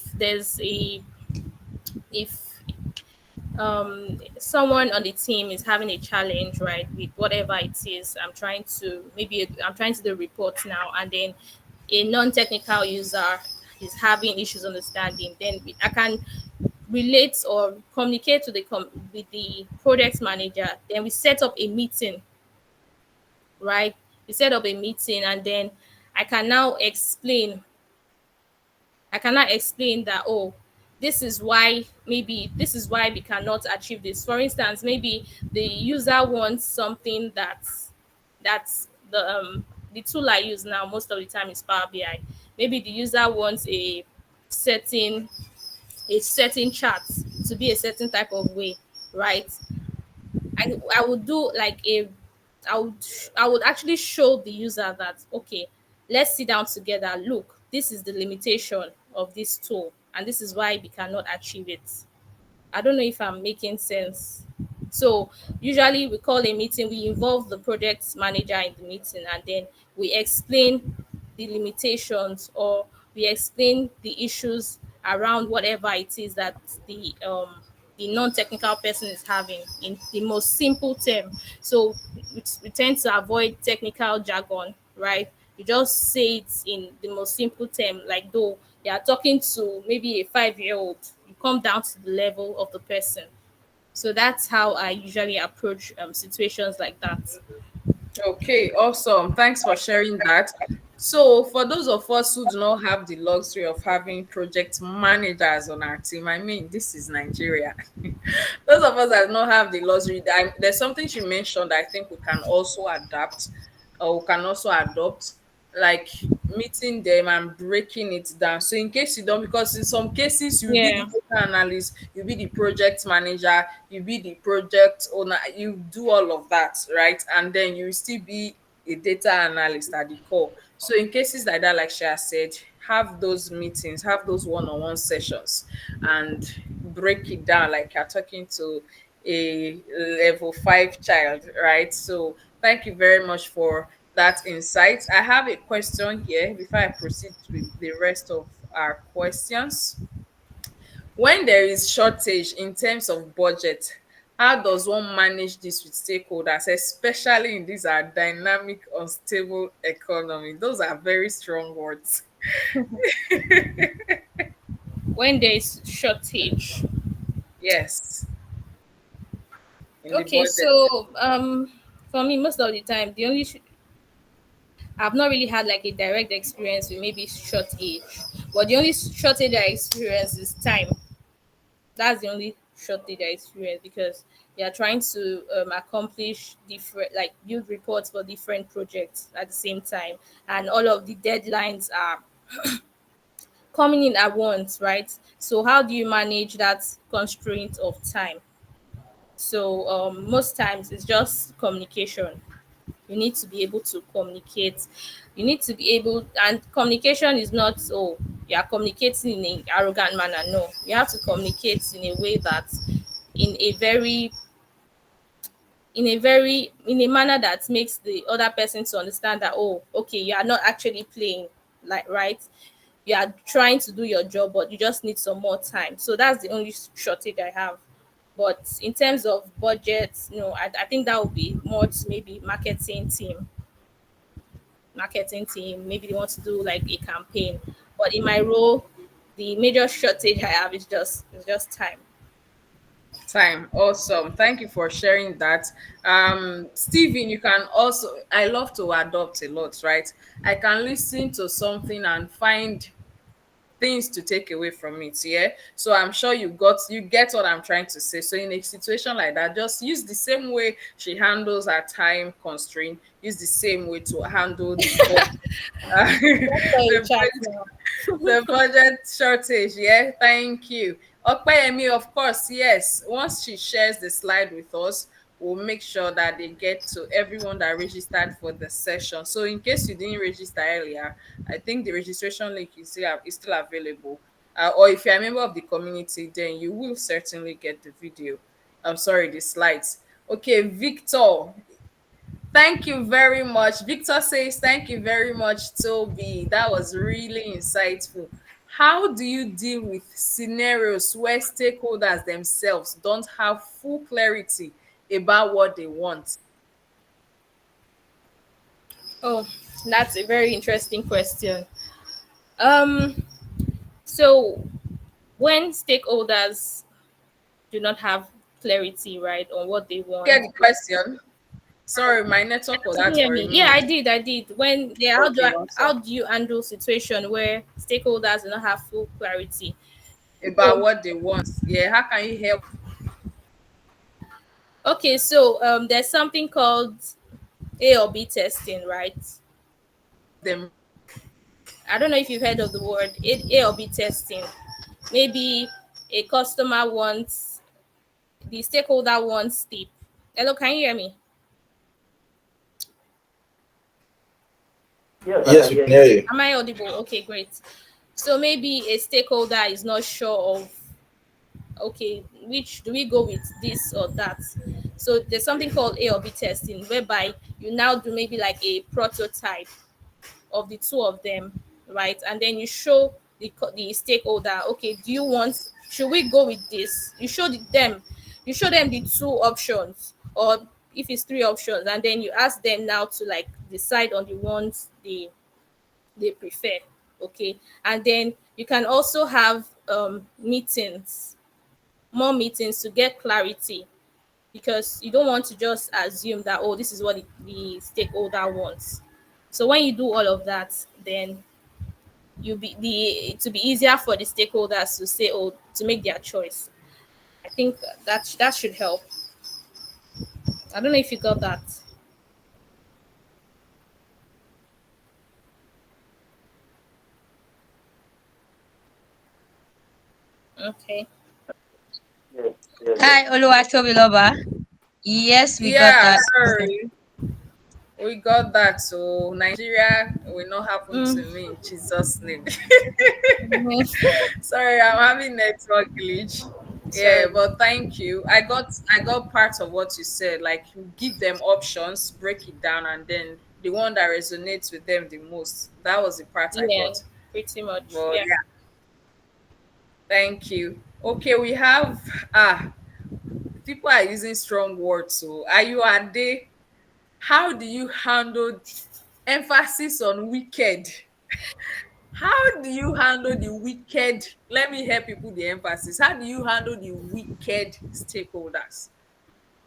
someone on the team is having a challenge, right, with whatever it is, I'm trying to do reports now, and then a non-technical user is having issues understanding, then I can relate or communicate with the project manager. Then we set up a meeting, right? We set up a meeting, and then I can now explain I cannot explain that, oh, this is why we cannot achieve this. For instance, maybe the user wants something that's the tool I use now most of the time is Power BI. Maybe the user wants certain a certain chart to be a certain type of way, right? I would do like a I would I would actually show the user that, okay, let's sit down together. Look, this is the limitation of this tool, and this is why we cannot achieve it. I don't know if I'm making sense. So usually we call a meeting, we involve the project manager in the meeting, and then we explain the limitations, or we explain the issues around whatever it is that the non-technical person is having in the most simple term. So we tend to avoid technical jargon, right? You just say it in the most simple term, like though you are talking to maybe a 5-year-old, you come down to the level of the person. So that's how I usually approach situations like that. Okay, awesome. Thanks for sharing that. So, for those of us who do not have the luxury of having project managers on our team, I mean, this is Nigeria. Those of us that do not have the luxury, there's something she mentioned that I think we can also adapt, or we can also adopt, like meeting them and breaking it down. So, in case you don't, because in some cases, you'll be the Yeah. data analyst, you'll be the project manager, you be the project owner, you do all of that, right? And then you still be a data analyst at the core. So in cases like that, like she has said, have those meetings, have those one-on-one sessions, and break it down like you're talking to a level 5 child, right? So thank you very much for that insight. I have a question here before I proceed with the rest of our questions. When there is shortage in terms of budget, How does one manage this with stakeholders, especially in this our dynamic, unstable economy? Those are very strong words. When there is shortage. Yes, in the Okay, budget. so for me, most of the time, I've not really had like a direct experience with maybe shortage, but the only shortage I experience is time. That's the only shortage I experience because they are trying to accomplish different, like build reports for different projects at the same time, and all of the deadlines are coming in at once, right? So how do you manage that constraint of time? So most times it's just communication. You need to be able to communicate. You need to be able, and communication is not, oh, you are communicating in an arrogant manner. No, you have to communicate in a way that, in a very, in a manner that makes the other person to understand that, oh, okay, you are not actually playing, like, right? You are trying to do your job, but you just need some more time. So that's the only shortage I have. But in terms of budget, I think that would be more to maybe marketing team. Maybe they want to do like a campaign. But in my role, the major shortage I have is just time. Time. Awesome. Thank you for sharing that. Steven, you can also, I love to adopt a lot, right? I can listen to something and find things to take away from it. Yeah, so I'm sure you get what I'm trying to say. So in a situation like that, just use the same way she handles her time constraint, use the same way to handle the budget. That's why you the chat budget now. the budget shortage. Yeah, thank you. Okpeyemi, of course, yes. Once she shares the slide with us, we'll make sure that they get to everyone that registered for the session. So in case you didn't register earlier, I think the registration link is still available. Or if you're a member of the community, then you will certainly get the video. I'm sorry, the slides. Okay, Victor, thank you very much. Victor says, thank you very much, Toby. That was really insightful. How do you deal with scenarios where stakeholders themselves don't have full clarity about what they want? Oh, that's a very interesting question. Um, so when stakeholders do not have clarity, right, on what they Get want. the question? Sorry, my network was Can you out hear for a me? Yeah, minute. I did. When yeah, Okay, how awesome. do you handle situation where stakeholders do not have full clarity? About So what they want. Yeah, how can you help okay, so there's something called A or B testing, right? them? I don't know if you've heard of the word A or B testing. Maybe a customer wants the stakeholder wants tip. Hello, can you hear me? Yes, I Yes, can we hear can hear you. you. Am I audible? Okay, great. So maybe a stakeholder is not sure of, okay, which do we go with, this or that? So there's something called A or B testing, whereby you now do maybe like a prototype of the two of them, right? And then you show the stakeholder, okay, do you want, should we go with this? You show them the two options, or if it's three options, and then you ask them now to like decide on the ones they prefer. Okay, and then you can also have more meetings to get clarity, because you don't want to just assume that, oh, this is what the stakeholder wants. So when you do all of that, then it will be easier for the stakeholders to say, oh, to make their choice. I think that should help. I don't know if you got that. Okay. Yes, yes, yes. Hi, Oluwatobiloba. Yes, we got Yeah, that. sorry. We got that. So Nigeria will not happen Mm. to me in Jesus' name. Mhm. Sorry, I'm having network glitch. Yeah, Sorry. but thank you. I got part of what you said. Like you give them options, break it down, and then the one that resonates with them the most. That was the part I Yeah, got. pretty much. But Yeah. yeah, thank you. Okay, we have ah people are using strong words. So are you are they? How do you handle emphasis on wicked? How do you handle the wicked? Let me help people the emphasis. How do you handle the wicked stakeholders?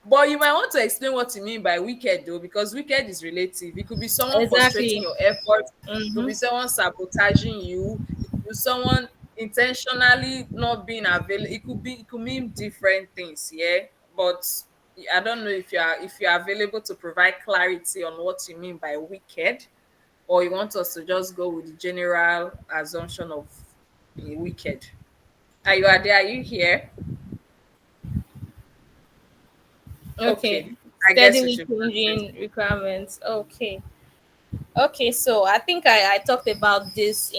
But you might want to explain what you mean by wicked though, because wicked is relative. It could be someone frustrating Exactly. your efforts, it could Mm-hmm. be someone sabotaging you, it could be someone intentionally not being available. It could mean different things, yeah. But I don't know if you are available to provide clarity on what you mean by wicked, or you want us to just go with the general assumption of wicked. Are you are there? Are you here? Okay. Okay. I guess we Steadily should proceed. changing requirements. Okay. Okay, so I think I talked about this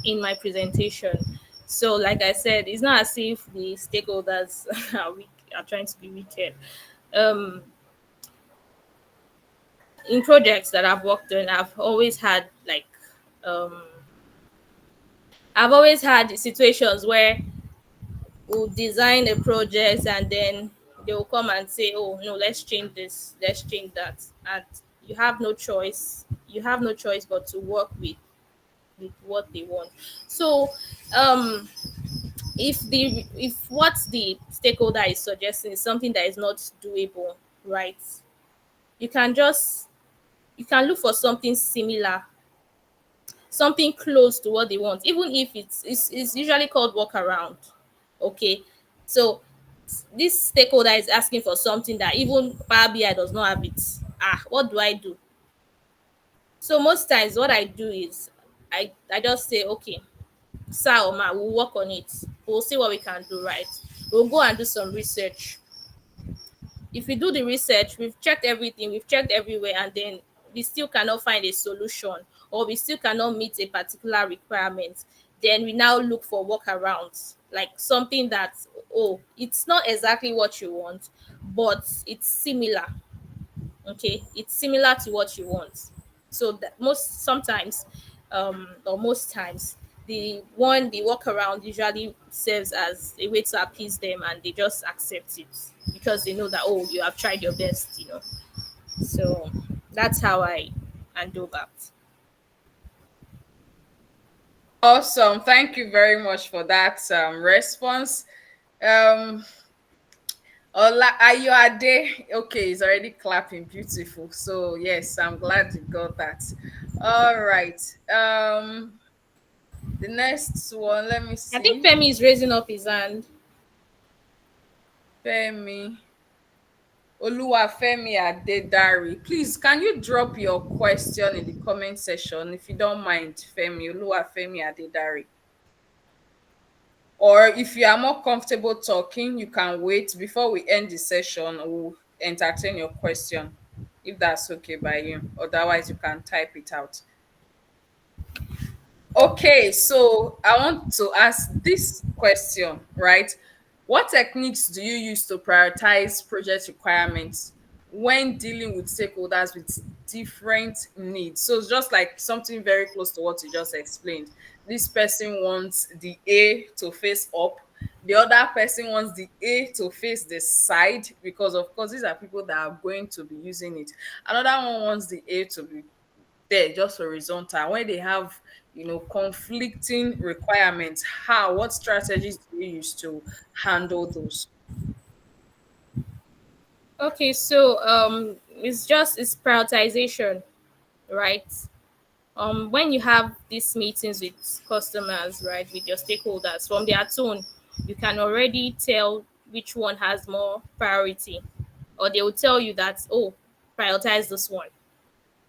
in my presentation. So, like I said, it's not as if the stakeholders are weak, are trying to be wicked. Um, in projects that I've worked on, um, I've always had situations where we'll design a project and then they will come and say, "Oh no, let's change this, let's change that," and you have no choice. You have no choice but to work with what they want. So, um, if what the stakeholder is suggesting is something that is not doable, right, you can just you can look for something similar, something close to what they want, even if it's usually called workaround. Okay, so this stakeholder is asking for something that even Power BI does not have it. What do I do? So most times what I do is I just say, okay, sir or ma, we'll work on it. We'll see what we can do, right? We'll go and do some research. If we do the research, we've checked everything, we've checked everywhere, and then we still cannot find a solution, or we still cannot meet a particular requirement, then we now look for workarounds, like something that, oh, it's not exactly what you want, but it's similar. Okay, it's similar to what you want. So that most times, the workaround usually serves as a way to appease them, and they just accept it because they know that, oh, you have tried your best. So that's how I handle that. Awesome. Thank you very much for that response. Um, Ola Ayoade, okay, he's already clapping. Beautiful. So yes, I'm glad you got that. All right. The next one, let me I think see. Femi is raising up his hand. Femi. Oluwafemi Adedari. Please, can you drop your question in the comment section if you don't mind, Femi? Oluwafemi Adedari. Or if you are more comfortable talking, you can wait before we end the session. We'll entertain your question if that's okay by you. Otherwise, you can type it out. Okay, so I want to ask this question, right? What techniques do you use to prioritize project requirements when dealing with stakeholders with different needs? So it's just like something very close to what you just explained. This person wants the A to face up, the other person wants the A to face the side, because of course these are people that are going to be using it. Another one wants the A to be there just horizontal. When they have conflicting requirements, what strategies do you use to handle those? Okay, so it's prioritization, right? When you have these meetings with customers, right, with your stakeholders, from their tone, you can already tell which one has more priority, or they will tell you that, oh, prioritize this one.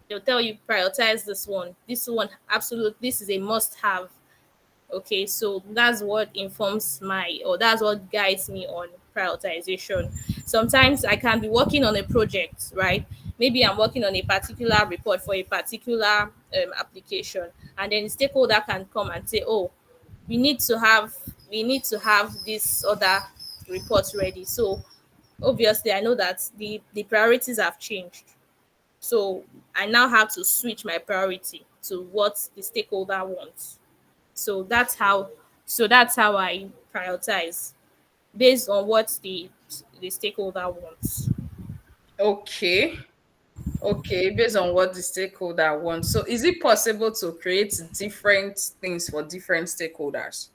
They'll tell you prioritize this one. This one, absolute. This is a must-have. Okay, so that's what informs or that's what guides me on prioritization. Sometimes I can be working on a project, right? Maybe I'm working on a particular report for a particular application, and then the stakeholder can come and say, "Oh, we need to have this other report ready." So obviously, I know that the priorities have changed. So I now have to switch my priority to what the stakeholder wants. So that's how I prioritize. based on what the stakeholder wants. Okay. Okay, based on what the stakeholder wants. So is it possible to create different things for different stakeholders?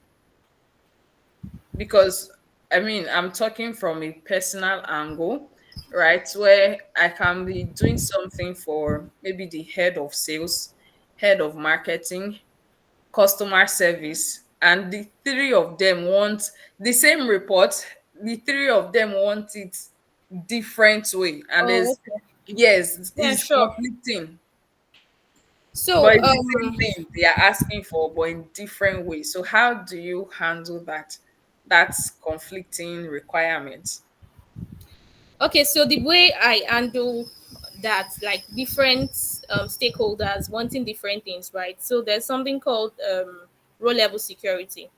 Because I mean, I'm talking from a personal angle, right? Where I can be doing something for maybe the head of sales, head of marketing, customer service, and the three of them want the same report. The three of them want it different way, and Oh, there's okay. yes, Yeah, it's sure. conflicting. But So, it's the same thing they are asking for, but in different ways. So how do you handle that? That's conflicting requirements. okay, so the way I handle that, like different stakeholders wanting different things, right? So there's something called row level security.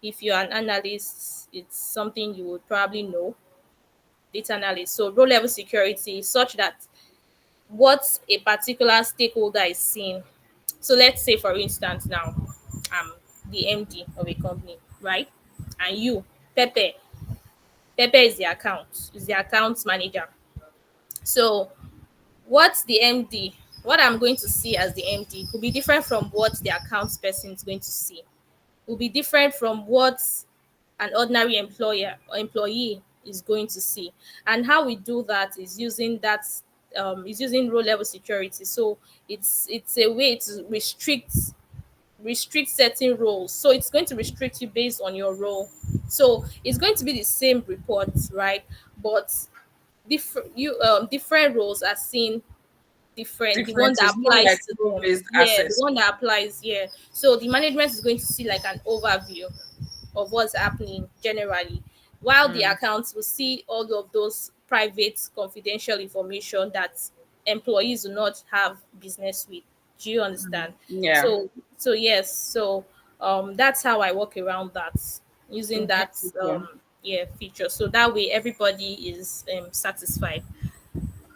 If you're an analyst, it's something you would probably know, data analyst. So row level security is such that what a particular stakeholder is seeing. So let's say, for instance, now I'm the MD of a company, right? And you, Pepe, Pepe is the accounts manager. So what I'm going to see as the MD will be different from what the accounts person is going to see. Will be different from what an ordinary employer or employee is going to see. And how we do that is using row level security. So it's a way to restrict certain roles. So it's going to restrict you based on your role. So it's going to be the same report, right? But different roles are seen different. The one Different that is more applies like to them, role-based yeah, the access. one that applies, yeah. So the management is going to see like an overview of what's happening generally, while the Mm, accounts will see all of those private confidential information that employees do not have business with. Do you understand? yeah. So yes, so that's how I work around that, using that Beautiful. yeah, feature, so that way everybody is satisfied.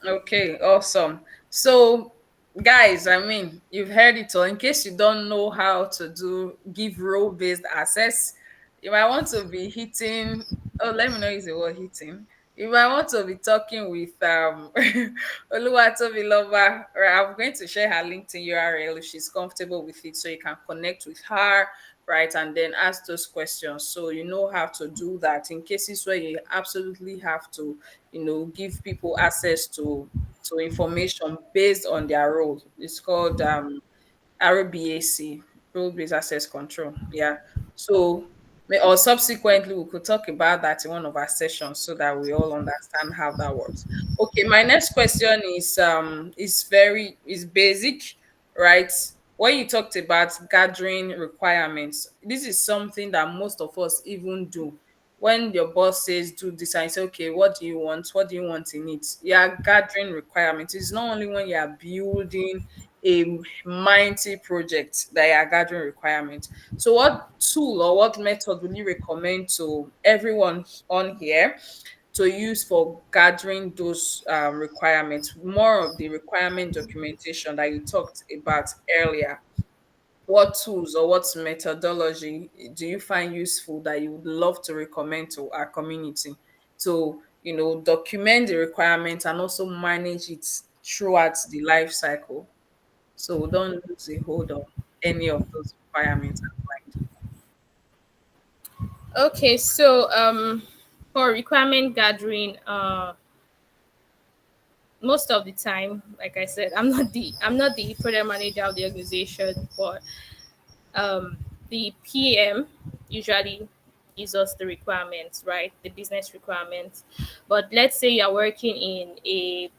Okay, awesome. So, guys, I mean, you've heard it all. In case you don't know how to do give role-based access, you might want to be hitting. Oh, let me know use the word hitting. You might want to be talking with Oluwatobi Lover. Or I'm going to share her LinkedIn URL if she's comfortable with it, so you can connect with her, right, and then ask those questions. So you know how to do that in cases where you absolutely have to give people access to information based on their role. It's called RBAC, role based access control. Yeah. So or subsequently we could talk about that in one of our sessions so that we all understand how that works. Okay, my next question is basic, right? When you talked about gathering requirements, this is something that most of us even do. When your boss says do this and you say, okay, what do you want? What do you want in it? You are gathering requirements. It's not only when you are building a mighty project that you are gathering requirements. So what tool or what method would you recommend to everyone on here to use for gathering those requirements? More of the requirement documentation that you talked about earlier. What tools or what methodology do you find useful that you would love to recommend to our community to document the requirements and also manage it throughout the life cycle, so we don't lose a hold on any of those requirements applied? Okay, so for requirement gathering, most of the time, like I said, I'm not the product manager of the organization, but um, the PM usually gives us the requirements, right? The business requirements. But let's say you're working in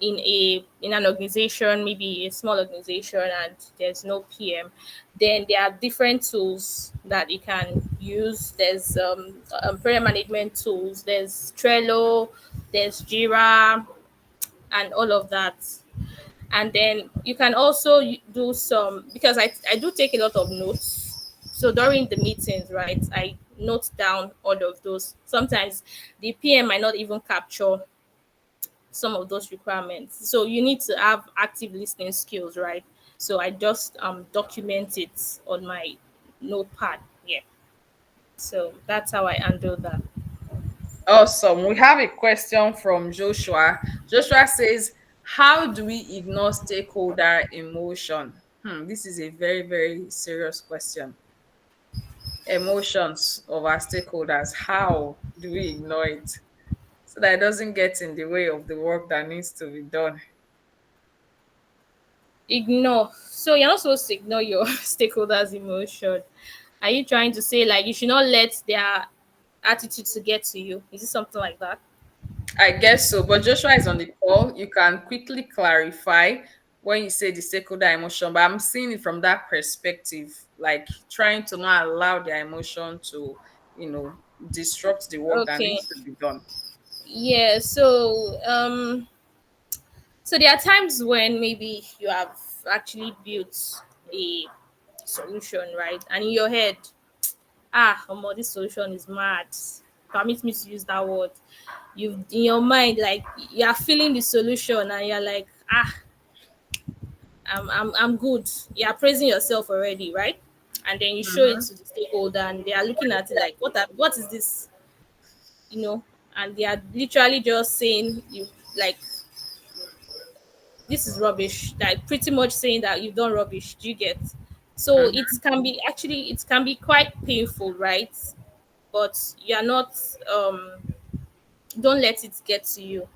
an organization, maybe a small organization, and there's no PM, then there are different tools that you can use. There's prayer management tools, there's Trello, there's Jira, and all of that. And then you can also do some, because I do take a lot of notes. So during the meetings, right, I note down all of those. Sometimes the PM might not even capture some of those requirements. So you need to have active listening skills, right? So I just document it on my notepad. Yeah. So that's how I handle that. Awesome. We have a question from Joshua. Joshua says, how do we ignore stakeholder emotion? This is a very, very serious question. Emotions of our stakeholders. How do we ignore it so that it doesn't get in the way of the work that needs to be done? Ignore. So you're not supposed to ignore your stakeholders' emotion. Are you trying to say like you should not let their attitude to get to you? Is it something like that? I guess so. But Joshua is on the call. You can quickly clarify when you say the stakeholder emotion, but I'm seeing it from that perspective, like trying to not allow their emotion to, you know, disrupt the work that Okay. needs to be done. Yeah. So there are times when maybe you have actually built a solution, right? And in your head, this solution is mad. Permit me to use that word. You in your mind, like you are feeling the solution and you're like, I'm good. You are praising yourself already, right? And then you show it Mm-hmm. to the stakeholder and they are looking at it like, what is this? And they are literally just saying you like this is rubbish, like pretty much saying that you've done rubbish. Do you get? So it can be quite painful, right? But you are not um don't let it get to you.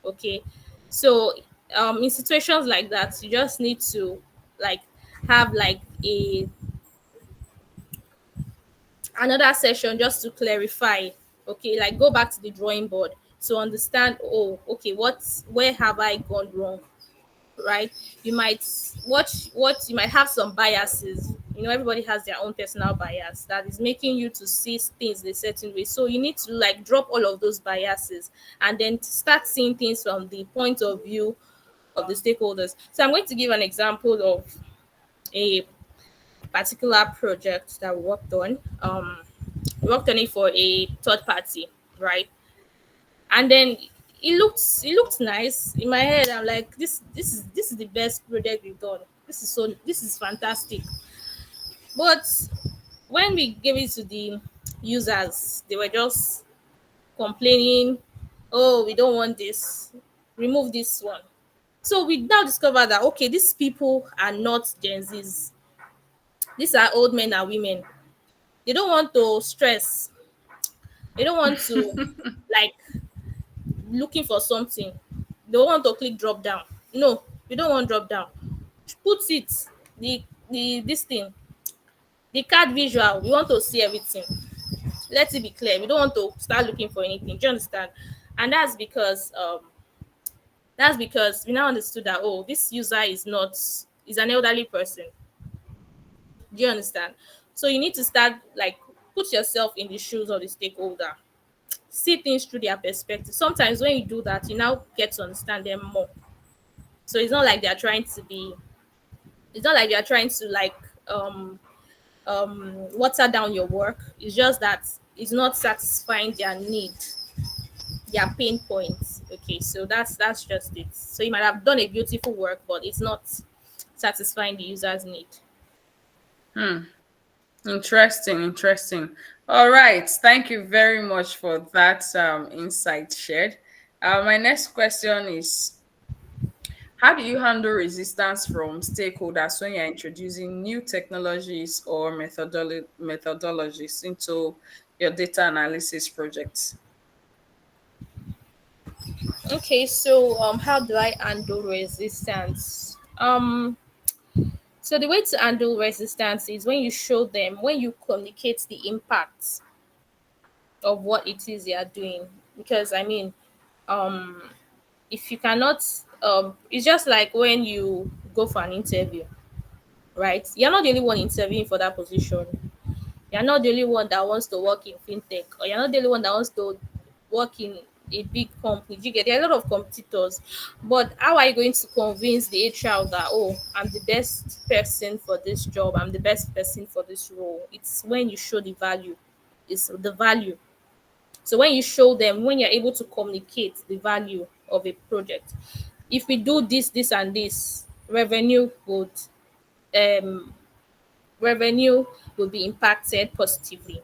Okay. So in situations like that, you just need to like have like a another session just to clarify. Okay, like go back to the drawing board to understand, oh, okay, where have I gone wrong, right? You might what you might have some biases. Everybody has their own personal bias that is making you to see things a certain way. So you need to like drop all of those biases and then start seeing things from the point of view of the stakeholders. So I'm going to give an example of a particular project that we worked on. We worked on it for a third party, right? And then it looked nice in my head. I'm like, this is the best project we've done. This is fantastic. But when we gave it to the users, they were just complaining, oh, we don't want this, remove this one. So we now discover that okay, these people are not Gen Z's. These are old men and women. They don't want to stress. They don't want to like looking for something. They want to click drop down. No, we don't want drop down. Put it the this thing, the card visual. We want to see everything. Let it be clear. We don't want to start looking for anything. Do you understand? And that's because we now understood that oh, this user is an elderly person. Do you understand? So you need to start like put yourself in the shoes of the stakeholder. See things through their perspective. Sometimes when you do that, you now get to understand them more. So it's not like they are trying to like water down your work. It's just that it's not satisfying their need, their pain points. Okay, so that's just it. So you might have done a beautiful work, but it's not satisfying the user's need. Interesting, interesting. All right. Thank you very much for that insight shared. My next question is, how do you handle resistance from stakeholders when you're introducing new technologies or methodologies into your data analysis projects? Okay, so how do I handle resistance? So the way to handle resistance is when you show them, when you communicate the impact of what it is they are doing. Because I mean, um, if you cannot, it's just like when you go for an interview, right? You're not the only one interviewing for that position. You're not the only one that wants to work in fintech, or you're not the only one that wants to work in a big company. You get there are a lot of competitors, but how are you going to convince the HR that oh, I'm the best person for this job, I'm the best person for this role? It's when you show the value. It's the value. So when you show them, when you're able to communicate the value of a project, if we do this, this, and this, um revenue will be impacted positively.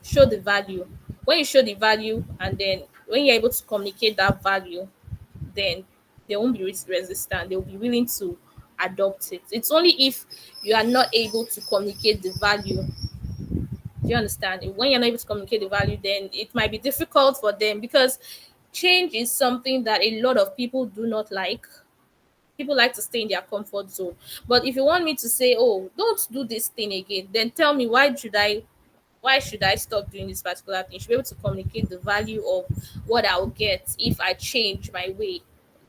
Show the value. when you show the value, and then when you're able to communicate that value, then they won't be resistant. They'll be willing to adopt it. It's only if you are not able to communicate the value. Do you understand? When you're not able to communicate the value, then it might be difficult for them, because change is something that a lot of people do not like. People like to stay in their comfort zone. But if you want me to say, oh, don't do this thing again, then tell me, why should I stop doing this particular thing? You should be able to communicate the value of what I'll get if I change my way.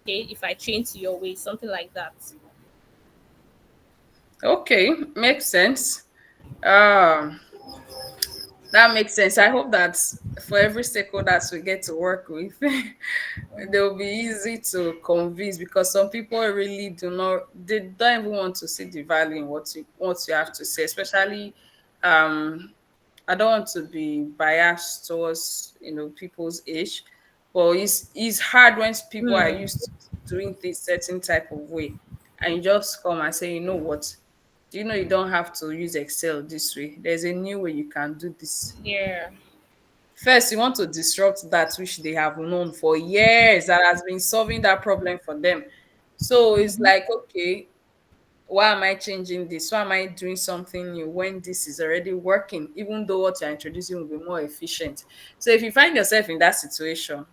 Okay, if I change to your way, something like that. Okay, makes sense. Um, that makes sense. I hope that for every stakeholders we get to work with, they'll be easy to convince, because some people really do not, they don't even want to see the value in what you have to say, especially um I don't want to be biased towards people's age, but it's hard when people are Hmm. used to doing things certain type of way, and you just come and say, you know what, do you know you don't have to use Excel this way? There's a new way you can do this. Yeah. First, you want to disrupt that which they have known for years that has been solving that problem for them. So it's like, okay, why am I changing this? Why am I doing something new when this is already working, even though what you're introducing will be more efficient? So if you find yourself in that situation,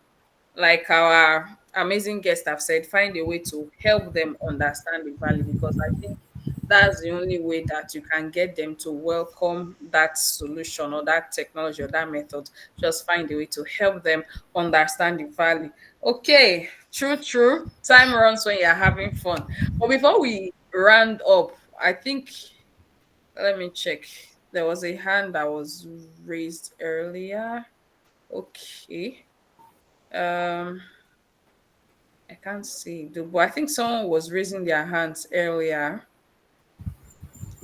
like our amazing guests have said, find a way to help them understand the value, because I think that's the only way that you can get them to welcome that solution or that technology or that method. Just find a way to help them understand the value. Okay, true, true. Time runs when you're having fun. But before we round up, I think, let me check. There was a hand that was raised earlier. Okay. Um, I can't see the, but I think someone was raising their hands earlier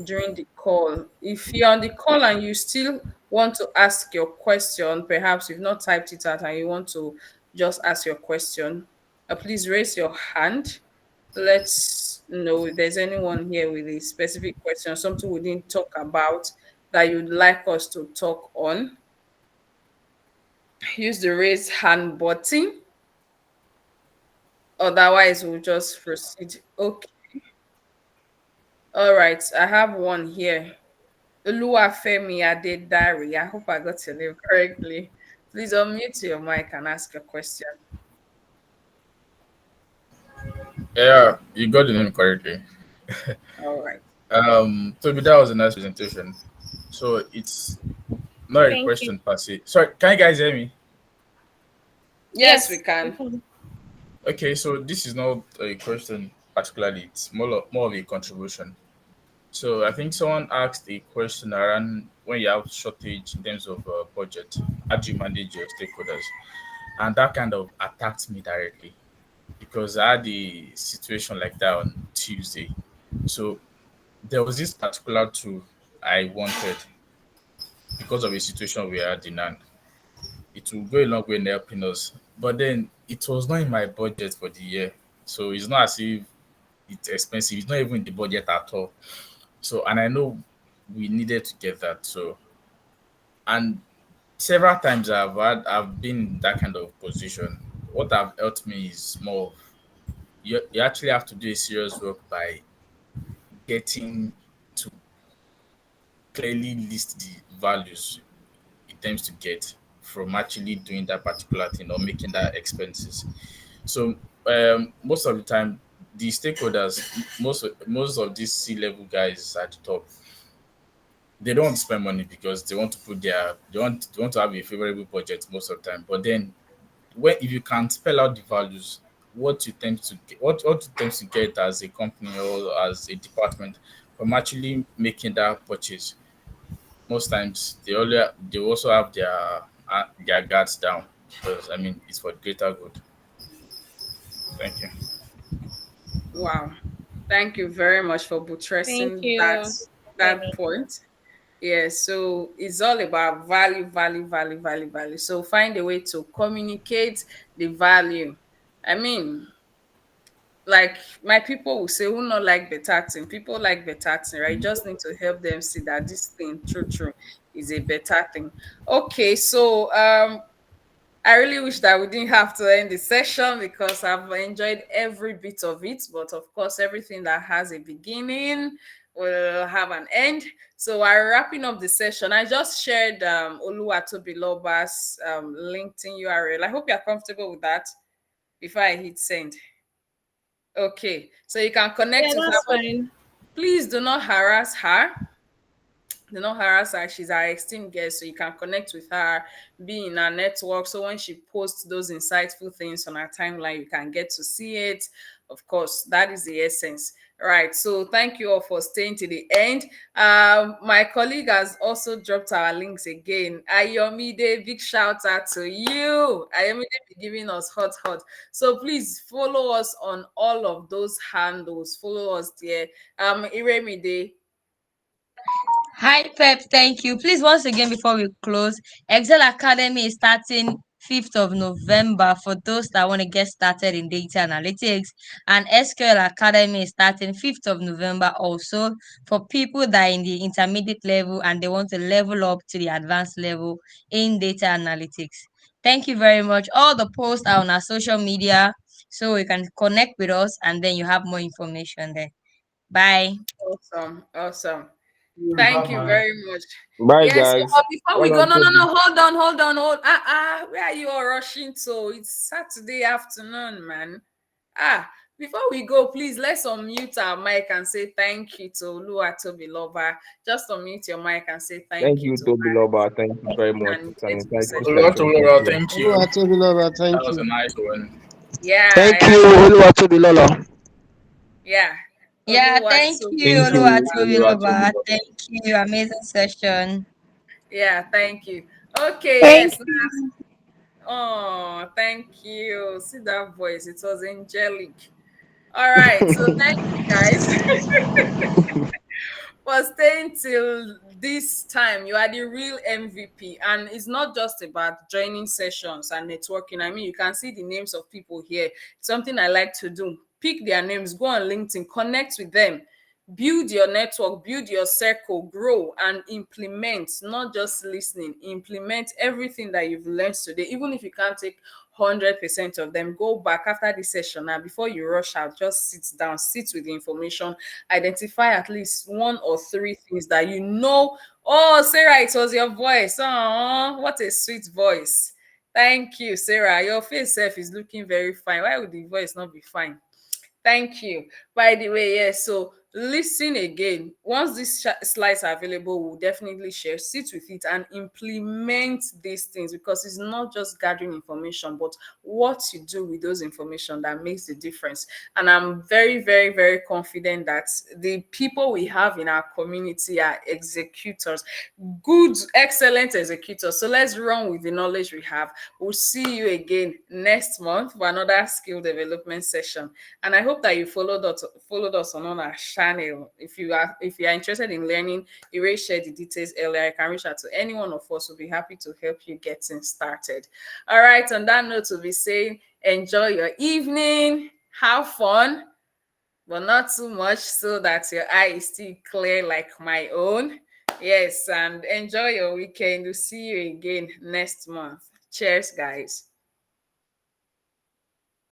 during the call. If you're on the call and you still want to ask your question, perhaps you've not typed it out and you want to just ask your question, please raise your hand. Let's know if there's anyone here with a specific question, something we didn't talk about that you'd like us to talk on. Use the raise hand button. Otherwise, we'll just proceed. Okay. All right, I have one here. Oluwafemi Adedari. I hope I got your name correctly. Please unmute your mic and ask a question. Yeah, you got the name correctly. All right. So that was a nice presentation. So it's not a Thank you. question per se. Sorry, can you guys hear me? Yes, we Yes. can. Okay, so this is not a question particularly. It's more of a contribution. So I think someone asked a question around when you have shortage in terms of budget, how do you manage your stakeholders? And that kind of attacked me directly because I had a situation like that on Tuesday. So there was this particular tool I wanted because of a situation we had in hand. It will go a long way in helping us. But then it was not in my budget for the year. So it's not as if it's expensive. It's not even in the budget at all. So and I know we needed to get that. So and several times I've been in that kind of position. What have helped me is more of you actually have to do a serious work by getting to clearly list the values it tends to get from actually doing that particular thing or making that expenses. So most of the time, the stakeholders, most of these C-level guys at the top, they don't want to spend money because they want to put they want to have a favorable budget most of the time. But then, when if you can spell out the values, what you tend to get as a company or as a department from actually making that purchase, most times they also have their guards down because I mean it's for the greater good. Thank you. Wow. Thank you very much for Thank buttressing that you, that Femi. point. Yeah, so it's all about value, value, value, value, value. So find a way to communicate the value. I mean, like my people will say, who not like better thing? People like better thing, right? You just need to help them see that this thing, true, is a better thing. Okay, so I really wish that we didn't have to end the session because I've enjoyed every bit of it. But of course, everything that has a beginning will have an end. So while wrapping up the session, I just shared Oluwatobiloba's LinkedIn URL. I hope you're comfortable with that before I hit send. Okay, so you can connect Yeah, with her, that's but fine. please do not harass her. Do not harass her. She's our esteemed guest, so you can connect with her, be in her network. So when she posts those insightful things on her timeline, you can get to see it. Of course, that is the essence. Right. So thank you all for staying to the end. My colleague has also dropped our links again. Ayomide, big shout out to you. Ayomide be giving us hot. So please follow us on all of those handles. Follow us there. Iremide. Hi, Pep. Thank you. Please, once again, before we close, Excel Academy is starting 5th of November for those that want to get started in data analytics. And SQL Academy is starting 5th of November also for people that are in the intermediate level and they want to level up to the advanced level in data analytics. Thank you very much. All the posts are on our social media, so you can connect with us and then you have more information there. Bye. Awesome. Thank you very much. Bye, Yes, so, guys. before we Well go, on, no, Toby. hold on. Where are you all rushing to? It's Saturday afternoon, man. Before we go, please let's unmute our mic and say thank you to Lua Toby Lover. Just unmute your mic and say thank Thank you you, to Toby Loba. Thank you very her much. and It's an insightful insightful session. session. Thank Oluwatomiwa, you. thank you. Oluwatobiloba, That thank was a you. nice one. Yeah, Thank yeah, you, Oluwatobilola. yeah. Yeah, Oluwa thank you, Thank you, Oluwatobiloba. Oluwatomiwa. Thank you. Amazing session. Yeah, thank you. Okay, Thank yes. you. Oh, thank you. See that voice. It was angelic. All right. So thank you guys for staying till this time. You are the real MVP. And it's not just about joining sessions and networking. I mean, you can see the names of people here. Something I like to do. Pick their names, go on LinkedIn, connect with them, build your network, build your circle, grow and implement, not just listening, implement everything that you've learned today. Even if you can't take 100% of them, go back after this session now before you rush out. Just sit down, sit with the information, identify at least one or three things that you know. Oh, Sarah, it was your voice. Oh, what a sweet voice. Thank you, Sarah. Your face self is looking very fine. Why would the voice not be fine? Thank you. By the way, yes, so listen again. Once these slides are available, we'll definitely share, sit with it and implement these things because it's not just gathering information, but what you do with those information that makes the difference. And I'm very confident that the people we have in our community are executors, good, excellent executors. So let's run with the knowledge we have. We'll see you again next month for another skill development session. And I hope that you followed us on our channel. If you are interested in learning, Ire shared the details earlier. You can reach out to any one of us. We'll be happy to help you getting started. All right. On that note, we'll be saying enjoy your evening, have fun, but not too much so that your eye is still clear like my own. Yes, and enjoy your weekend. We'll see you again next month. Cheers, guys.